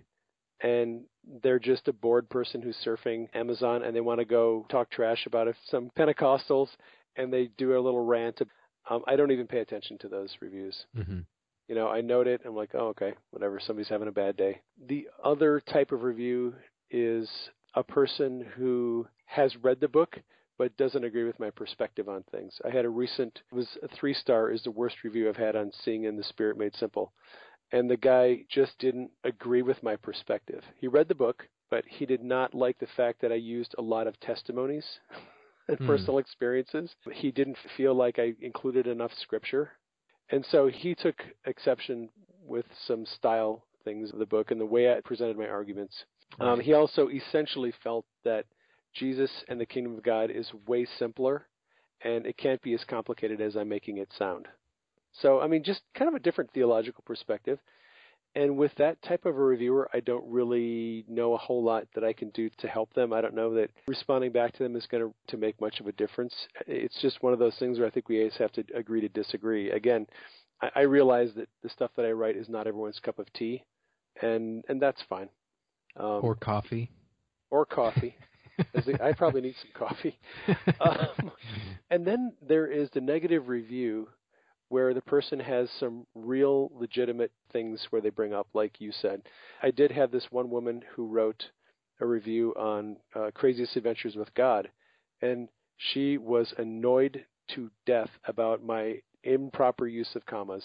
and they're just a bored person who's surfing Amazon and they want to go talk trash about some Pentecostals, and they do a little rant, I don't even pay attention to those reviews. Mm-hmm. You know, I note it. I'm like, oh, okay, whatever. Somebody's having a bad day. The other type of review is a person who has read the book but doesn't agree with my perspective on things. I had it was a 3-star, is the worst review I've had on Seeing in the Spirit Made Simple. And the guy just didn't agree with my perspective. He read the book, but he did not like the fact that I used a lot of testimonies and personal experiences. He didn't feel like I included enough scripture. And so he took exception with some style things of the book and the way I presented my arguments. Right. He also essentially felt that Jesus and the kingdom of God is way simpler, and it can't be as complicated as I'm making it sound. So, I mean, just kind of a different theological perspective. And with that type of a reviewer, I don't really know a whole lot that I can do to help them. I don't know that responding back to them is going to make much of a difference. It's just one of those things where I think we always have to agree to disagree. Again, I realize that the stuff that I write is not everyone's cup of tea, and that's fine. Or coffee. Or coffee. I probably need some coffee. And then there is the negative review, where the person has some real legitimate things where they bring up, like you said. I did have this one woman who wrote a review on Craziest Adventures with God, and she was annoyed to death about my improper use of commas.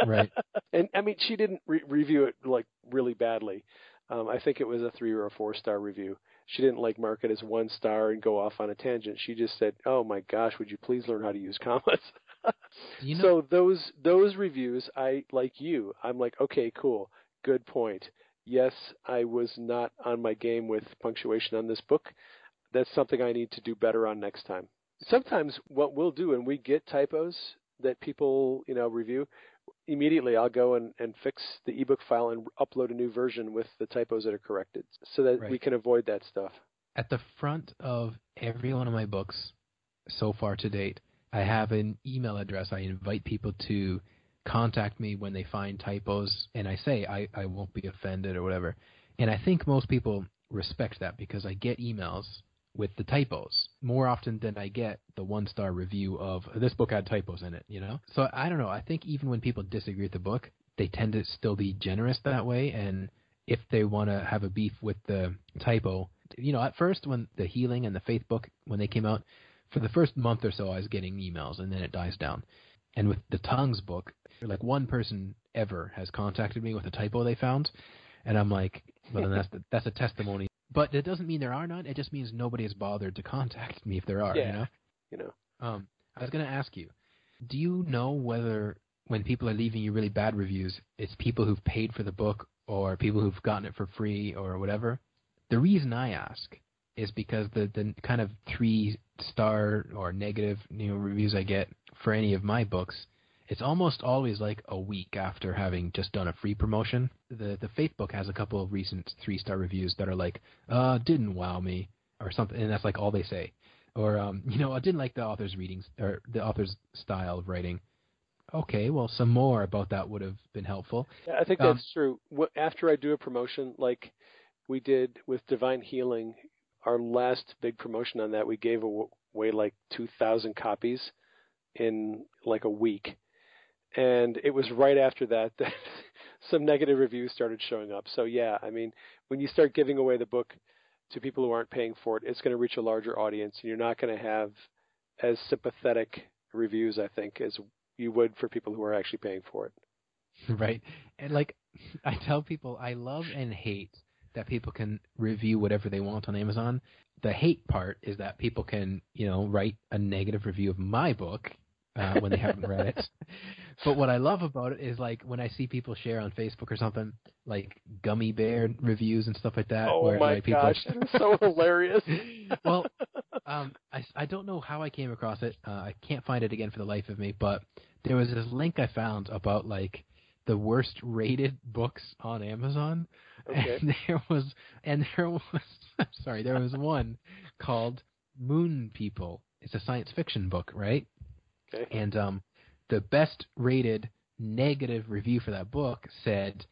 Right. And I mean, she didn't review it like really badly. I think it was a 3 or a 4-star review. She didn't like mark it as 1 star and go off on a tangent. She just said, "Oh my gosh, would you please learn how to use commas?" You know, So those reviews, I'm like, okay, cool, good point. Yes, I was not on my game with punctuation on this book. That's something I need to do better on next time. Sometimes what we'll do, when we get typos that people, review, immediately I'll go and fix the ebook file and upload a new version with the typos that are corrected, so that we can avoid that stuff. At the front of every one of my books so far to date, I have an email address. I invite people to contact me when they find typos, and I say I won't be offended or whatever. And I think most people respect that, because I get emails with the typos more often than I get the 1-star review of this book had typos in it, you know? So I don't know. I think even when people disagree with the book, they tend to still be generous that way. And if they want to have a beef with the typo, at first when the Healing and the Faith book, when they came out, for the first month or so, I was getting emails, and then it dies down. And with the Tongues book, like one person ever has contacted me with a typo they found, and I'm like, well, then that's a testimony. But it doesn't mean there are none. It just means nobody has bothered to contact me if there are. Yeah. I was going to ask you, do you know whether when people are leaving you really bad reviews, it's people who've paid for the book or people who've gotten it for free or whatever? The reason I ask is because the kind of 3-star or negative reviews I get for any of my books, it's almost always like a week after having just done a free promotion. The Faith book has a couple of recent 3-star reviews that are like, didn't wow me, or something, and that's like all they say. Or, I didn't like the author's readings, or the author's style of writing. Okay, well, some more about that would have been helpful. Yeah, I think Um, that's true. After I do a promotion, like we did with Divine Healing, our last big promotion on that, we gave away like 2,000 copies in like a week. And it was right after that that some negative reviews started showing up. So yeah, I mean, when you start giving away the book to people who aren't paying for it, it's going to reach a larger audience, and you're not going to have as sympathetic reviews, I think, as you would for people who are actually paying for it. right. And like I tell people, I love and hate that people can review whatever they want on Amazon. The hate part is that people can, write a negative review of my book when they haven't read it. But what I love about it is like when I see people share on Facebook or something, like gummy bear reviews and stuff like that, Oh where my like people. gosh, that is so hilarious. Well, I don't know how I came across it. I can't find it again for the life of me. But there was this link I found about like the worst rated books on Amazon, Okay. and there was sorry, there was one called Moon People. It's a science fiction book, right? Okay. And the best rated negative review for that book said,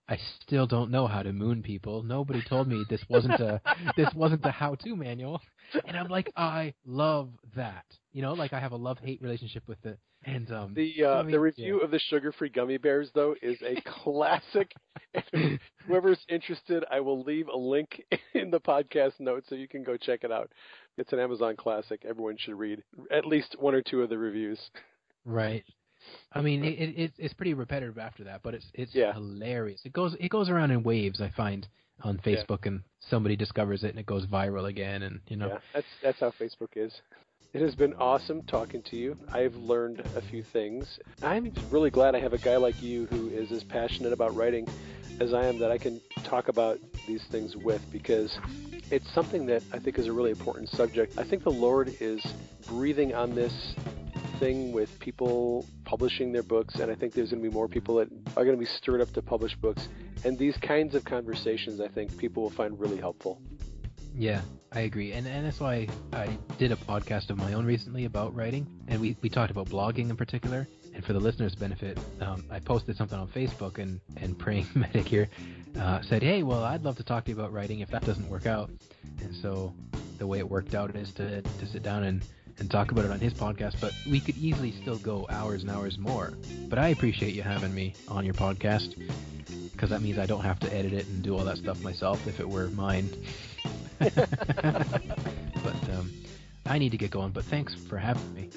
I still don't know how to moon people. Nobody told me this wasn't a how-to manual. And I'm like, I love that. Like I have a love-hate relationship with it. And so I The mean, yeah. review of the sugar-free gummy bears though is a classic. And whoever's interested, I will leave a link in the podcast notes so you can go check it out. It's an Amazon classic. Everyone should read at least one or two of the reviews. Right. I mean, it's pretty repetitive after that, but it's Yeah. hilarious. It goes around in waves. I find on Yeah. Facebook, and somebody discovers it, and it goes viral again, and Yeah. That's how Facebook is. It has been awesome talking to you. I've learned a few things. I'm really glad I have a guy like you who is as passionate about writing as I am, that I can talk about these things with, because it's something that I think is a really important subject. I think the Lord is breathing on this thing with people publishing their books, and I think there's going to be more people that are going to be stirred up to publish books. And these kinds of conversations, I think people will find really helpful. Yeah, I agree, and that's why I did a podcast of my own recently about writing, and we talked about blogging in particular. And for the listeners' benefit, I posted something on Facebook, and Praying Medic here said, "Hey, well, I'd love to talk to you about writing if that doesn't work out." And so the way it worked out is to sit down and talk about it on his podcast. But we could easily still go hours and hours more. But I appreciate you having me on your podcast, because that means I don't have to edit it and do all that stuff myself if it were mine. But I need to get going. But thanks for having me.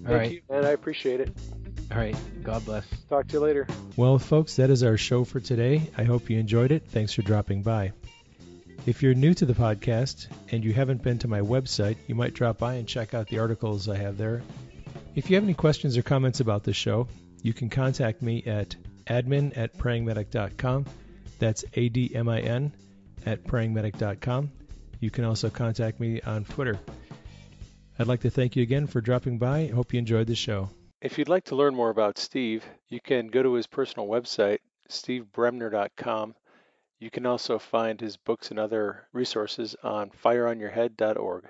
All right. Thank you, and I appreciate it. All right. God bless. Talk to you later. Well, folks, that is our show for today. I hope you enjoyed it. Thanks for dropping by. If you're new to the podcast and you haven't been to my website, you might drop by and check out the articles I have there. If you have any questions or comments about the show, you can contact me at admin@prayingmedic.com. That's ADMIN @prayingmedic.com. You can also contact me on Twitter. I'd like to thank you again for dropping by. I hope you enjoyed the show. If you'd like to learn more about Steve, you can go to his personal website, stevebremner.com. You can also find his books and other resources on fireonyourhead.org.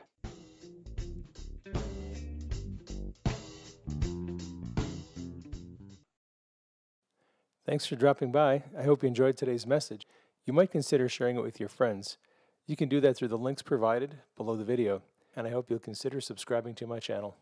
Thanks for dropping by. I hope you enjoyed today's message. You might consider sharing it with your friends. You can do that through the links provided below the video, and I hope you'll consider subscribing to my channel.